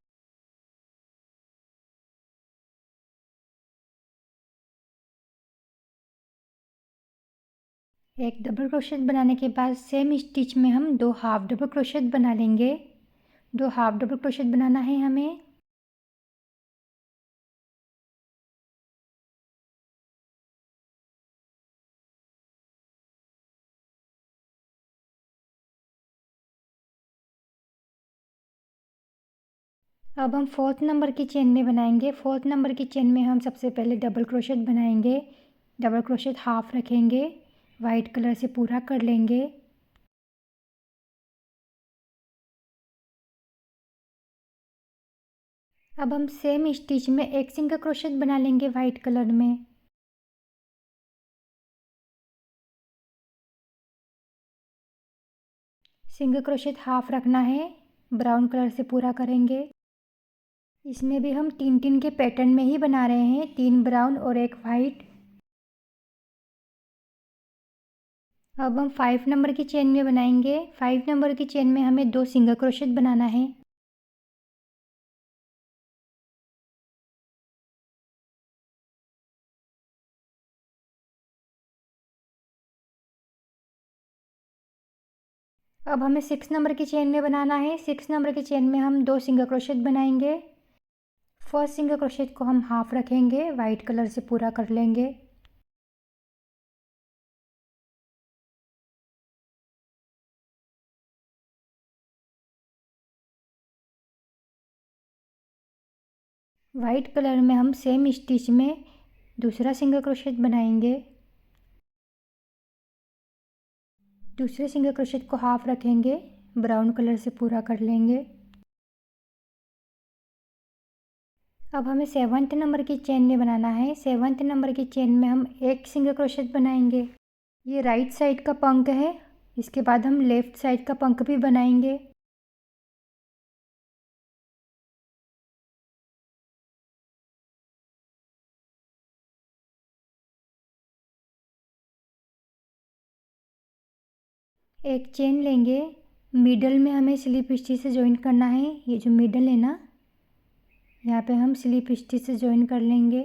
एक डबल क्रोशेट बनाने के बाद सेम स्टिच में हम 2 हाफ डबल क्रोशेट बना लेंगे। 2 हाफ डबल क्रोशेट बनाना है हमें। अब हम 4th नंबर की चेन में बनाएंगे। 4th नंबर की चेन में हम सबसे पहले डबल क्रोशेट बनाएंगे। डबल क्रोशेट हाफ रखेंगे, वाइट कलर से पूरा कर लेंगे। अब हम सेम स्टिच में एक सिंगल क्रोशेट बना लेंगे वाइट कलर में। सिंगल क्रोशेट हाफ रखना है, ब्राउन कलर से पूरा करेंगे। इसमें भी हम 3-3 के पैटर्न में ही बना रहे हैं, 3 ब्राउन और 1 वाइट। अब हम 5 नंबर की चेन में बनाएंगे। 5 नंबर की चेन में हमें 2 सिंगल क्रोशेट बनाना है। अब हमें 6 नंबर की चेन में बनाना है। 6 नंबर की चेन में हम 2 सिंगल क्रोशेट बनाएंगे। फर्स्ट सिंगल क्रोशेट को हम हाफ रखेंगे, वाइट कलर से पूरा कर लेंगे। वाइट कलर में हम सेम स्टिच में दूसरा सिंगल क्रोशेट बनाएंगे। दूसरे सिंगल क्रोशेट को हाफ रखेंगे, ब्राउन कलर से पूरा कर लेंगे। अब हमें 7th नंबर की चेन में बनाना है। 7th नंबर की चेन में हम एक सिंगल क्रोशेट बनाएंगे। ये राइट साइड का पंख है। इसके बाद हम लेफ़्ट साइड का पंख भी बनाएंगे। एक चेन लेंगे, मिडल में हमें स्लिप स्टिच से जॉइन करना है। ये जो मिडल है ना, यहाँ पे हम स्लिप स्टिच से जॉइन कर लेंगे।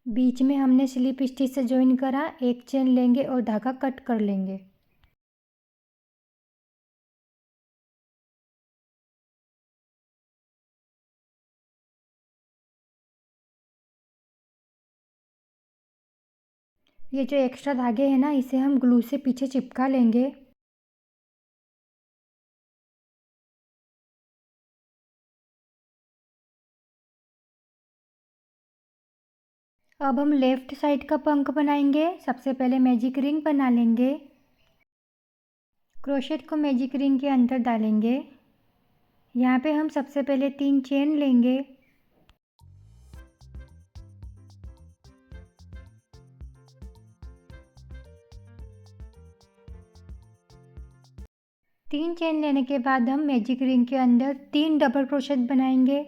बीच में हमने स्लिप स्टिच से जॉइन करा, एक चेन लेंगे और धागा कट कर लेंगे। ये जो एक्स्ट्रा धागे हैं ना, इसे हम ग्लू से पीछे चिपका लेंगे। अब हम लेफ़्ट साइड का पंख बनाएंगे। सबसे पहले मैजिक रिंग बना लेंगे। क्रोशेट को मैजिक रिंग के अंदर डालेंगे। यहाँ पे हम सबसे पहले 3 चेन लेंगे। तीन चेन लेने के बाद हम मैजिक रिंग के अंदर 3 डबल क्रोशेट बनाएंगे।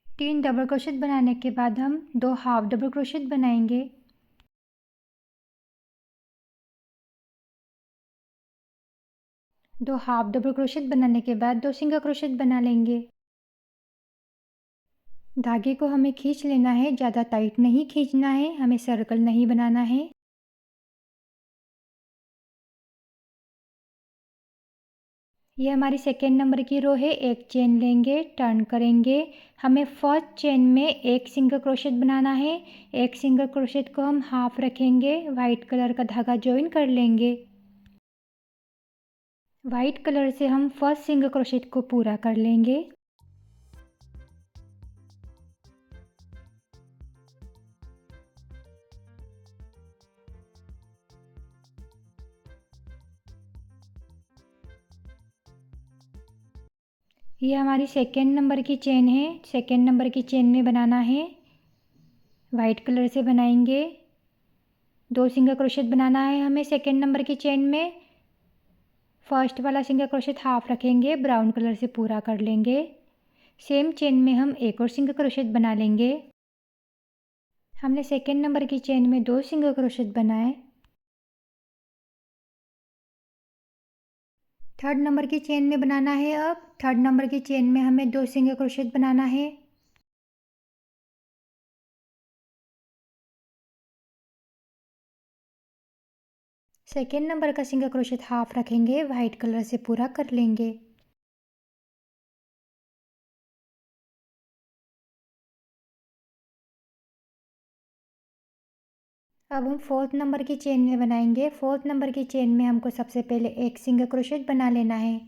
तीन डबल क्रोशेट बनाने के बाद हम 2 हाफ डबल क्रोशेट बनाएंगे। दो हाफ डबल क्रोशेट बनाने के बाद 2 सिंगल क्रोशेट बना लेंगे। धागे को हमें खींच लेना है, ज़्यादा टाइट नहीं खींचना है, हमें सर्कल नहीं बनाना है। ये हमारी 2nd नंबर की रो है। एक चेन लेंगे, टर्न करेंगे। हमें फर्स्ट चेन में एक सिंगल क्रोशेट बनाना है। एक सिंगल क्रोशेट को हम हाफ रखेंगे, वाइट कलर का धागा जॉइन कर लेंगे। वाइट कलर से हम फर्स्ट सिंगल क्रोशेट को पूरा कर लेंगे। ये हमारी सेकेंड नंबर की चेन है। सेकेंड नंबर की चेन में बनाना है, वाइट कलर से बनाएंगे। 2 सिंगल क्रोशेट बनाना है हमें सेकेंड नंबर की चेन में। फर्स्ट वाला सिंगल क्रोशेट हाफ रखेंगे, ब्राउन कलर से पूरा कर लेंगे। सेम चेन में हम एक और सिंगल क्रोशेट बना लेंगे। हमने सेकेंड नंबर की चेन में 2 सिंगल क्रोशेट बनाए। थर्ड नंबर की चेन में बनाना है। अब थर्ड नंबर की चेन में हमें 2 सिंगल क्रोशेट बनाना है। सेकेंड नंबर का सिंगल क्रोशेट हाफ रखेंगे, वाइट कलर से पूरा कर लेंगे। अब हम फोर्थ नंबर की चेन में बनाएंगे। फोर्थ नंबर की चेन में हमको सबसे पहले एक सिंगल क्रोशेट बना लेना है।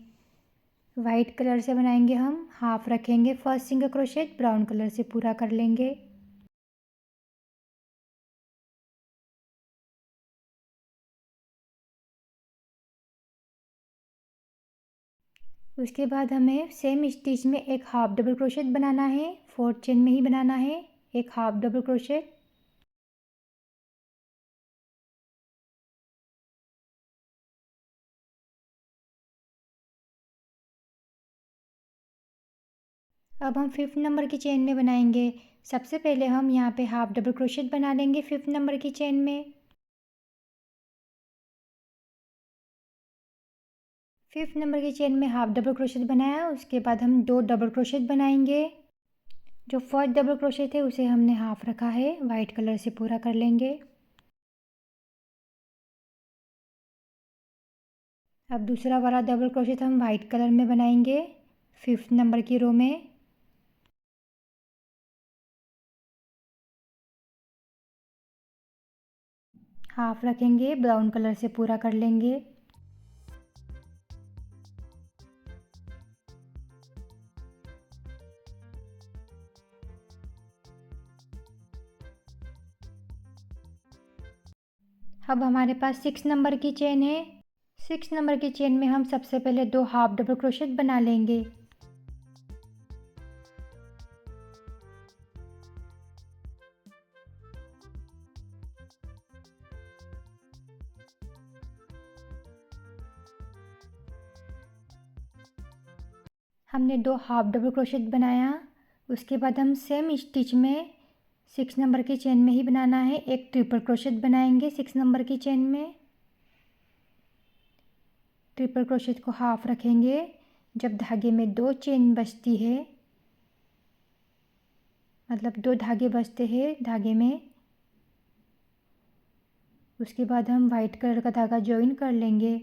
वाइट कलर से बनाएंगे, हम हाफ रखेंगे, first single crochet brown colour से पूरा कर लेंगे। उसके बाद हमें सेम स्टिच में एक हाफ डबल क्रोशेट बनाना है। फोर्थ चेन में ही बनाना है एक हाफ डबल क्रोशेट। अब हम फिफ्थ नंबर की चेन में बनाएंगे। सबसे पहले हम यहाँ पे हाफ डबल क्रोशेट बना लेंगे फिफ्थ नंबर की चेन में। फिफ्थ नंबर की चेन में हाफ डबल क्रोशेट बनाया, उसके बाद हम 2 डबल क्रोशेट बनाएंगे। जो फर्स्ट डबल क्रोशेट है उसे हमने हाफ रखा है, वाइट कलर से पूरा कर लेंगे। अब दूसरा वाला डबल क्रोशेट हम वाइट कलर में बनाएंगे फिफ्थ नंबर की रो में। हाफ रखेंगे, ब्राउन कलर से पूरा कर लेंगे। अब हमारे पास 6 नंबर की चेन है। 6 नंबर की चेन में हम सबसे पहले 2 हाफ डबल क्रोशेट बना लेंगे। हमने 2 हाफ डबल क्रोशेट बनाया। उसके बाद हम सेम स्टिच में 6 नंबर की चेन में ही बनाना है एक ट्रिपल क्रोशेट बनाएंगे 6 नंबर की चेन में। ट्रिपल क्रोशेट को हाफ रखेंगे। जब धागे में 2 चेन बचती है, मतलब 2 धागे बचते हैं धागे में, उसके बाद हम वाइट कलर का धागा ज्वाइन कर लेंगे,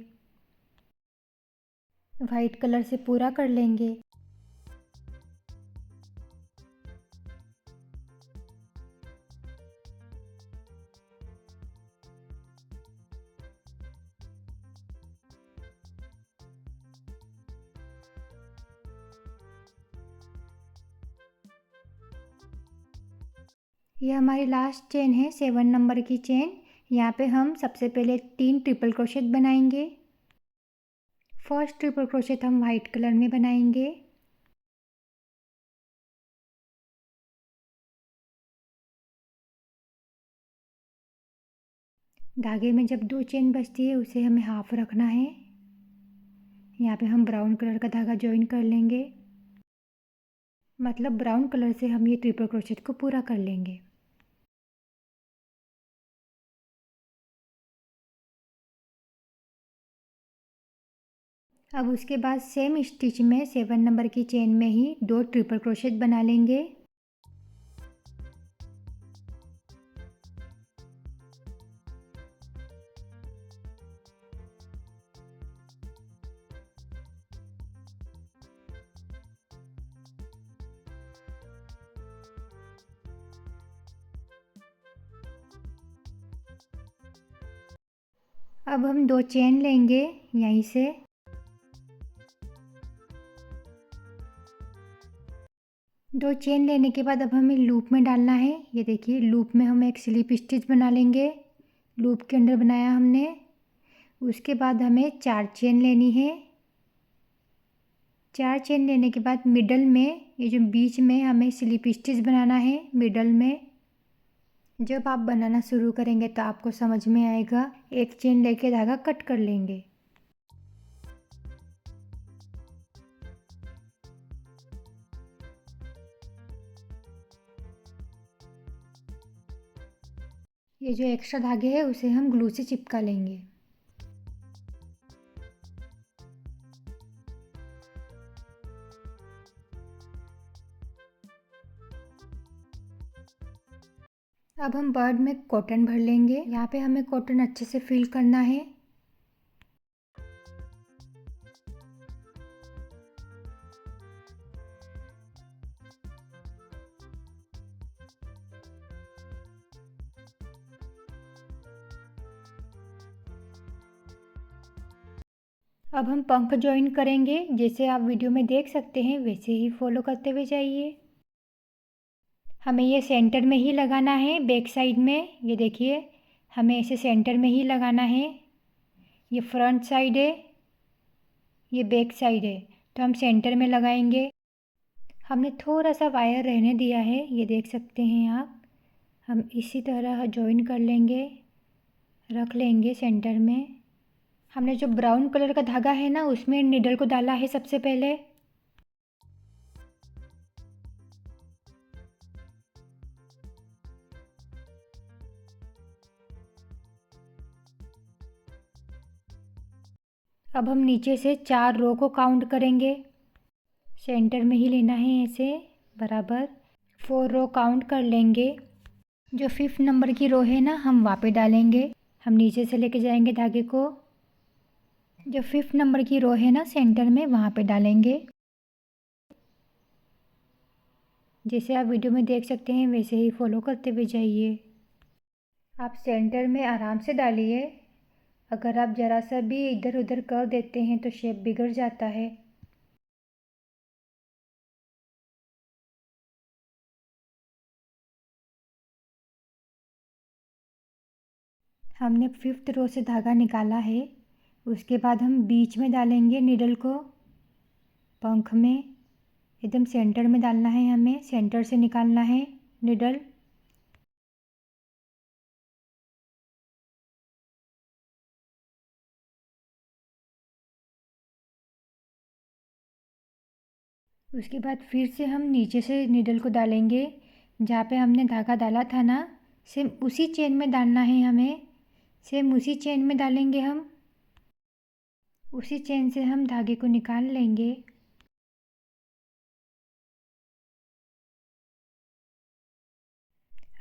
वाइट कलर से पूरा कर लेंगे। ये हमारी लास्ट चेन है 7 नंबर की चेन। यहाँ पे हम सबसे पहले 3 ट्रिपल क्रोशेट बनाएंगे। फर्स्ट ट्रिपल क्रोशेट हम वाइट कलर में बनाएंगे। धागे में जब 2 चेन बचती है उसे हमें हाफ रखना है। यहाँ पे हम ब्राउन कलर का धागा ज्वाइन कर लेंगे, मतलब ब्राउन कलर से हम ये ट्रिपल क्रोशेट को पूरा कर लेंगे। अब उसके बाद सेम स्टिच में 7 नंबर की चेन में ही 2 ट्रिपल क्रोशेट बना लेंगे। अब हम 2 चेन लेंगे यहीं से। दो चेन लेने के बाद अब हमें लूप में डालना है। ये देखिए लूप में हम एक स्लिप स्टिच बना लेंगे। लूप के अंदर बनाया हमने। उसके बाद हमें 4 चेन लेनी है। 4 चेन लेने के बाद मिडल में, ये जो बीच में हमें स्लिप स्टिच बनाना है मिडल में। जब आप बनाना शुरू करेंगे तो आपको समझ में आएगा। एक चेन लेके धागा कट कर लेंगे। ये जो एक्स्ट्रा धागे हैं उसे हम ग्लू से चिपका लेंगे। अब हम बर्ड में कॉटन भर लेंगे। यहाँ पे हमें कॉटन अच्छे से फिल करना है। अब हम पंख ज्वाइन करेंगे। जैसे आप वीडियो में देख सकते हैं वैसे ही फॉलो करते हुए जाइए। हमें ये सेंटर में ही लगाना है, बैक साइड में। ये देखिए, हमें ऐसे सेंटर में ही लगाना है। ये फ्रंट साइड है, ये बैक साइड है, तो हम सेंटर में लगाएंगे। हमने थोड़ा सा वायर रहने दिया है, ये देख सकते हैं आप। हम इसी तरह ज्वाइन कर लेंगे, रख लेंगे सेंटर में। हमने जो ब्राउन कलर का धागा है ना, उसमें निडल को डाला है सबसे पहले। अब हम नीचे से 4 रो को काउंट करेंगे। सेंटर में ही लेना है ऐसे बराबर। 4 रो काउंट कर लेंगे। जो 5th नंबर की रो है ना, हम वहाँ पे डालेंगे। हम नीचे से लेके जाएंगे धागे को। जो 5th नंबर की रो है ना, सेंटर में वहाँ पे डालेंगे। जैसे आप वीडियो में देख सकते हैं वैसे ही फॉलो करते हुए जाइए। आप सेंटर में आराम से डालिए। अगर आप ज़रा सा भी इधर उधर कर देते हैं तो शेप बिगड़ जाता है। हमने 5th रो से धागा निकाला है। उसके बाद हम बीच में डालेंगे निडल को, पंख में एकदम सेंटर में डालना है। हमें सेंटर से निकालना है निडल। उसके बाद फिर से हम नीचे से निडल को डालेंगे। जहाँ पे हमने धागा डाला था ना, सेम उसी चेन में डालना है हमें। सेम उसी चेन में डालेंगे हम। उसी चेन से हम धागे को निकाल लेंगे।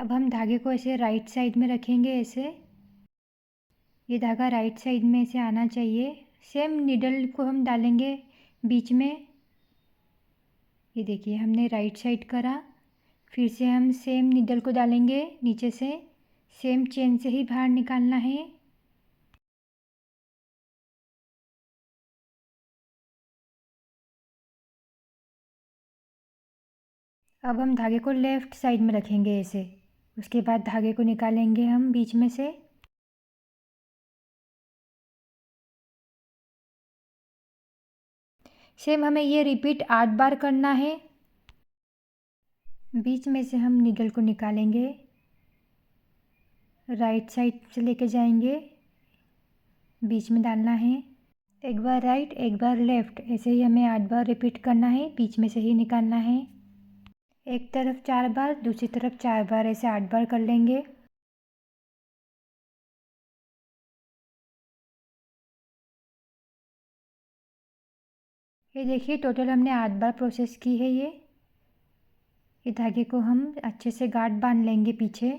अब हम धागे को ऐसे राइट साइड में रखेंगे ऐसे। ये धागा राइट साइड में ऐसे आना चाहिए। सेम निडल को हम डालेंगे बीच में। ये देखिए, हमने राइट साइड करा। फिर से हम सेम निडल को डालेंगे नीचे से। सेम चेन से ही बाहर निकालना है। अब हम धागे को लेफ़्ट साइड में रखेंगे ऐसे। उसके बाद धागे को निकालेंगे हम बीच में से। सेम हमें ये रिपीट 8 बार करना है। बीच में से हम निडल को निकालेंगे, राइट साइड से लेके जाएंगे, बीच में डालना है। एक बार राइट, एक बार लेफ़्ट, ऐसे ही हमें 8 बार रिपीट करना है। बीच में से ही निकालना है। एक तरफ 4 बार, दूसरी तरफ 4 बार, ऐसे 8 बार कर लेंगे। ये देखिए, टोटल हमने 8 बार प्रोसेस की है। ये धागे को हम अच्छे से गांठ बांध लेंगे पीछे।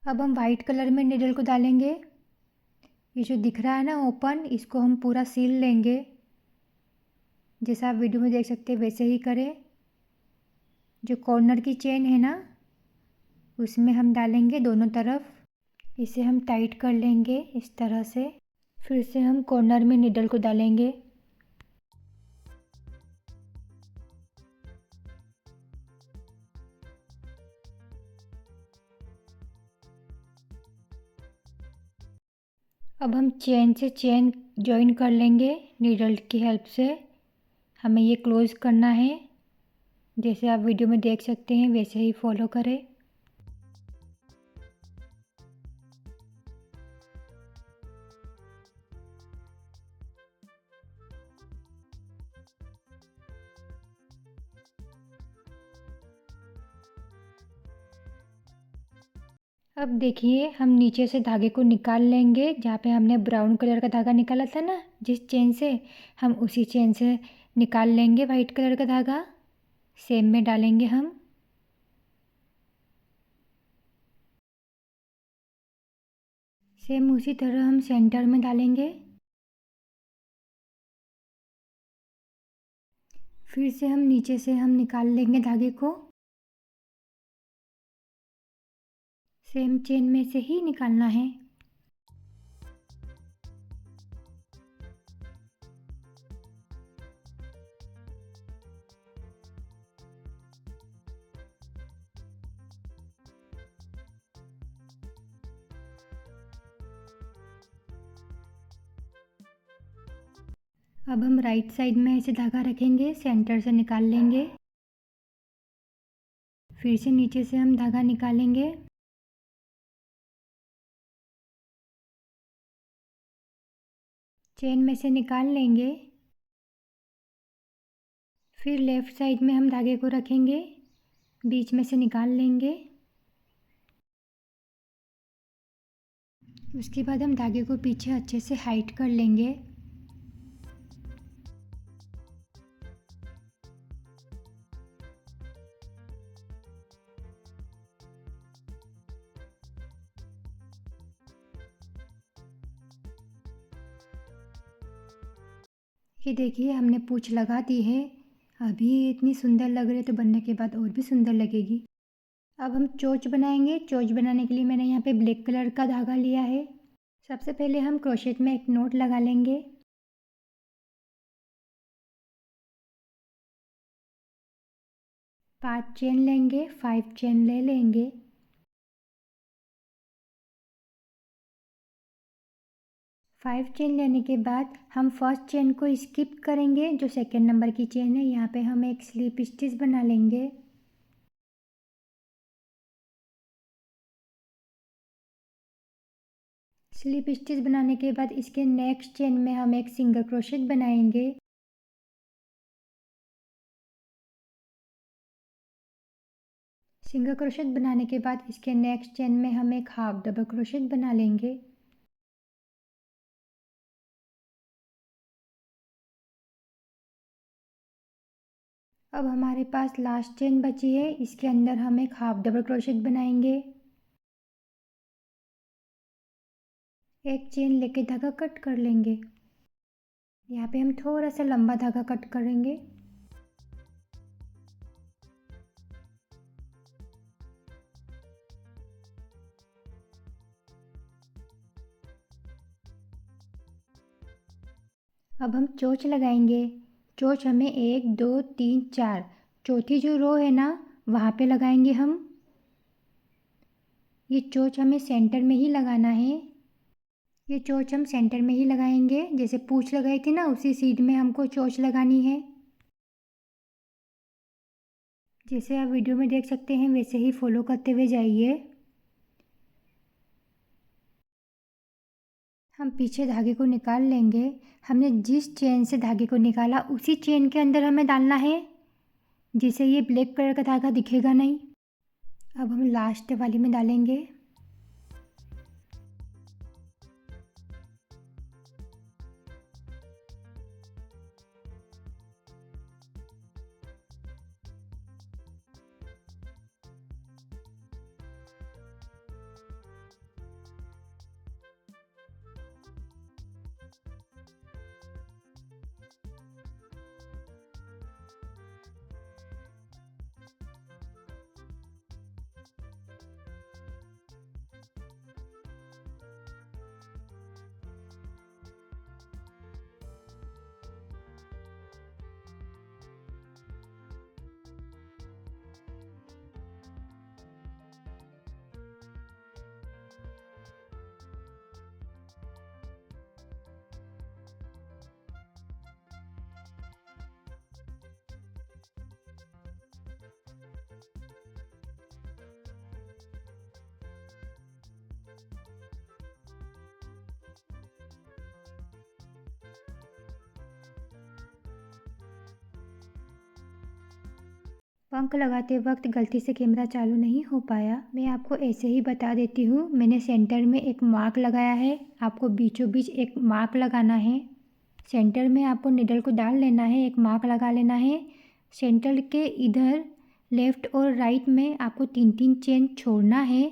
अब हम वाइट कलर में निडल को डालेंगे। ये जो दिख रहा है ना ओपन, इसको हम पूरा सील लेंगे। जैसा आप वीडियो में देख सकते हैं वैसे ही करें। जो कॉर्नर की चेन है ना, उसमें हम डालेंगे दोनों तरफ। इसे हम टाइट कर लेंगे इस तरह से। फिर से हम कॉर्नर में निडल को डालेंगे। अब हम चेन से चेन जॉइन कर लेंगे नीडल की हेल्प से। हमें ये क्लोज करना है, जैसे आप वीडियो में देख सकते हैं वैसे ही फॉलो करें। अब देखिए हम नीचे से धागे को निकाल लेंगे, जहाँ पे हमने ब्राउन कलर का धागा निकाला था ना जिस चेन से, हम उसी चेन से निकाल लेंगे वाइट कलर का धागा। सेम में डालेंगे हम। सेम उसी तरह हम सेंटर में डालेंगे। फिर से हम नीचे से हम निकाल लेंगे धागे को। सेम चेन में से ही निकालना है। अब हम राइट साइड में ऐसे धागा रखेंगे, सेंटर से निकाल लेंगे। फिर से नीचे से हम धागा निकालेंगे। चेन में से निकाल लेंगे। फिर लेफ़्ट साइड में हम धागे को रखेंगे, बीच में से निकाल लेंगे। उसके बाद हम धागे को पीछे अच्छे से हाइट कर लेंगे। ये देखिए हमने पूँछ लगा दी है। अभी ये इतनी सुंदर लग रही है तो बनने के बाद और भी सुंदर लगेगी। अब हम चोंच बनाएंगे। चोंच बनाने के लिए मैंने यहाँ पे ब्लैक कलर का धागा लिया है। सबसे पहले हम क्रोशेट में एक नॉट लगा लेंगे। पाँच चेन लेंगे, 5 चेन ले लेंगे। फाइव चेन लेने के बाद हम फर्स्ट चेन को स्किप करेंगे, जो सेकेंड नंबर की चेन है। यहाँ पे हम एक स्लिप स्टिच बना लेंगे। स्लिप स्टिच बनाने के बाद इसके नेक्स्ट चेन में हम एक सिंगल क्रोशेट बनाएंगे। सिंगल क्रोशेट बनाने के बाद इसके नेक्स्ट चेन में हम एक हाफ डबल क्रोशेट बना लेंगे। अब हमारे पास लास्ट चेन बची है, इसके अंदर हम एक हाफ डबल क्रोशेट बनाएंगे। एक चेन लेके धागा कट कर लेंगे। यहाँ पे हम थोड़ा सा लंबा धागा कट करेंगे। अब हम चोंच लगाएंगे। चोंच हमें 1 2 3 4, चौथी जो रो है ना वहाँ पे लगाएंगे हम। ये चोंच हमें सेंटर में ही लगाना है। ये चोंच हम सेंटर में ही लगाएंगे, जैसे पूँछ लगाई थी ना उसी सीध में हमको चोंच लगानी है। जैसे आप वीडियो में देख सकते हैं वैसे ही फॉलो करते हुए जाइए। हम पीछे धागे को निकाल लेंगे। हमने जिस चेन से धागे को निकाला उसी चेन के अंदर हमें डालना है, जिससे ये ब्लैक कलर का धागा दिखेगा नहीं। अब हम लास्ट वाली में डालेंगे। पंख लगाते वक्त गलती से कैमरा चालू नहीं हो पाया, मैं आपको ऐसे ही बता देती हूँ। मैंने सेंटर में एक मार्क लगाया है, आपको बीचों बीच एक मार्क लगाना है। सेंटर में आपको निडल को डाल लेना है, एक मार्क लगा लेना है। सेंटर के इधर लेफ़्ट और राइट में आपको 3-3 चेन छोड़ना है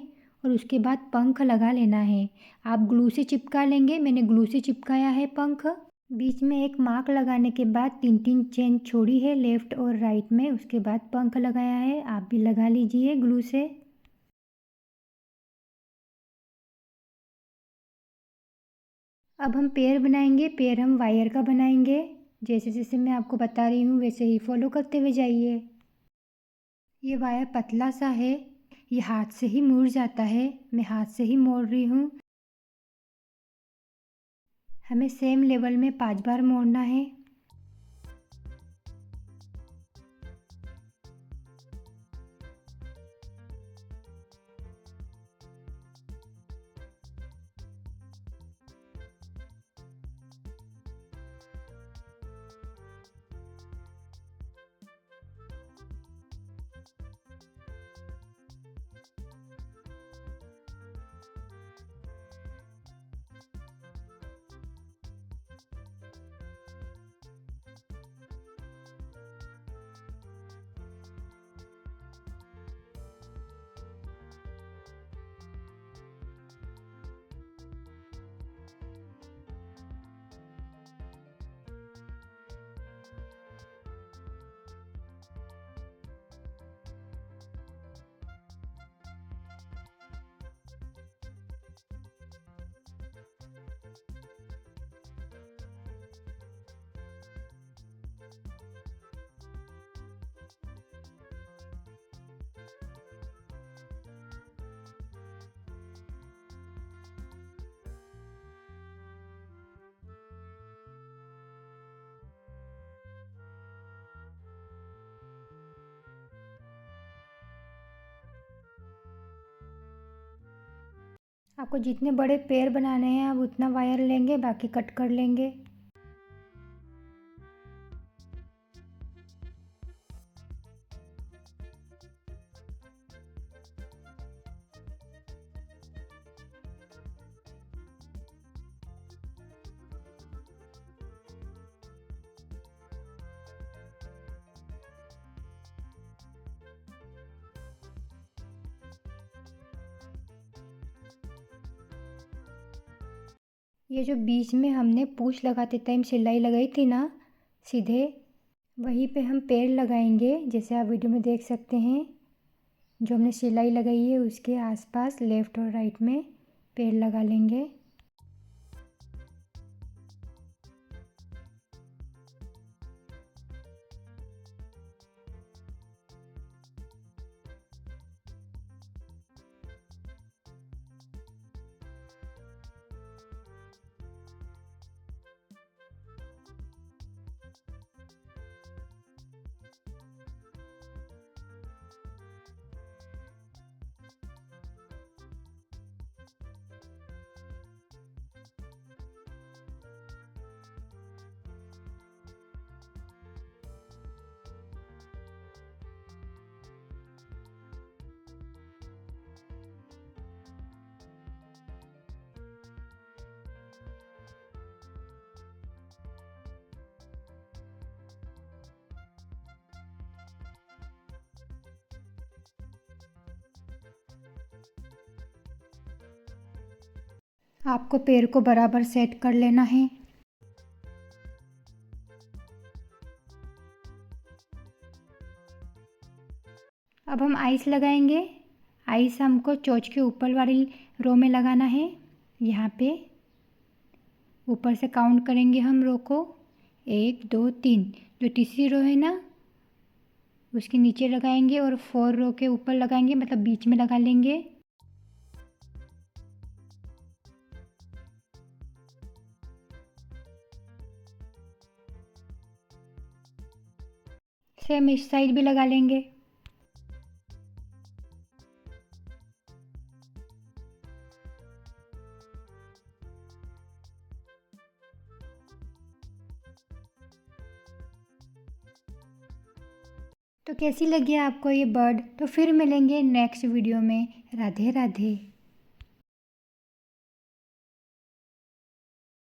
और उसके बाद पंख लगा लेना है। आप ग्लू से चिपका लेंगे, मैंने ग्लू से चिपकाया है पंख। बीच में एक मार्क लगाने के बाद 3-3 चेन छोड़ी है लेफ़्ट और राइट में, उसके बाद पंख लगाया है। आप भी लगा लीजिए ग्लू से। अब हम पेड़ बनाएंगे, पेड़ हम वायर का बनाएंगे। जैसे जैसे मैं आपको बता रही हूँ वैसे ही फॉलो करते हुए जाइए। ये वायर पतला सा है, ये हाथ से ही मुड़ जाता है, मैं हाथ से ही मोड़ रही हूँ। हमें सेम लेवल में 5 बार मोड़ना है। आपको जितने बड़े पेड़ बनाने हैं आप उतना वायर लेंगे, बाकी कट कर लेंगे। ये जो बीच में हमने पूँछ लगाते टाइम सिलाई लगाई थी ना सीधे, वहीं पे हम पेड़ लगाएंगे। जैसे आप वीडियो में देख सकते हैं, जो हमने सिलाई लगाई है उसके आसपास लेफ़्ट और राइट में पेड़ लगा लेंगे। आपको पेड़ को बराबर सेट कर लेना है। अब हम आइस लगाएंगे। आइस हमको चोंच के ऊपर वाली रो में लगाना है। यहाँ पे ऊपर से काउंट करेंगे हम रो को, 1 2 3। जो तीसरी रो है ना उसके नीचे लगाएंगे और 4 रो के ऊपर लगाएंगे, मतलब बीच में लगा लेंगे। सेम इस साइड भी लगा लेंगे। तो कैसी लगी आपको ये बर्ड? तो फिर मिलेंगे नेक्स्ट वीडियो में। राधे राधे।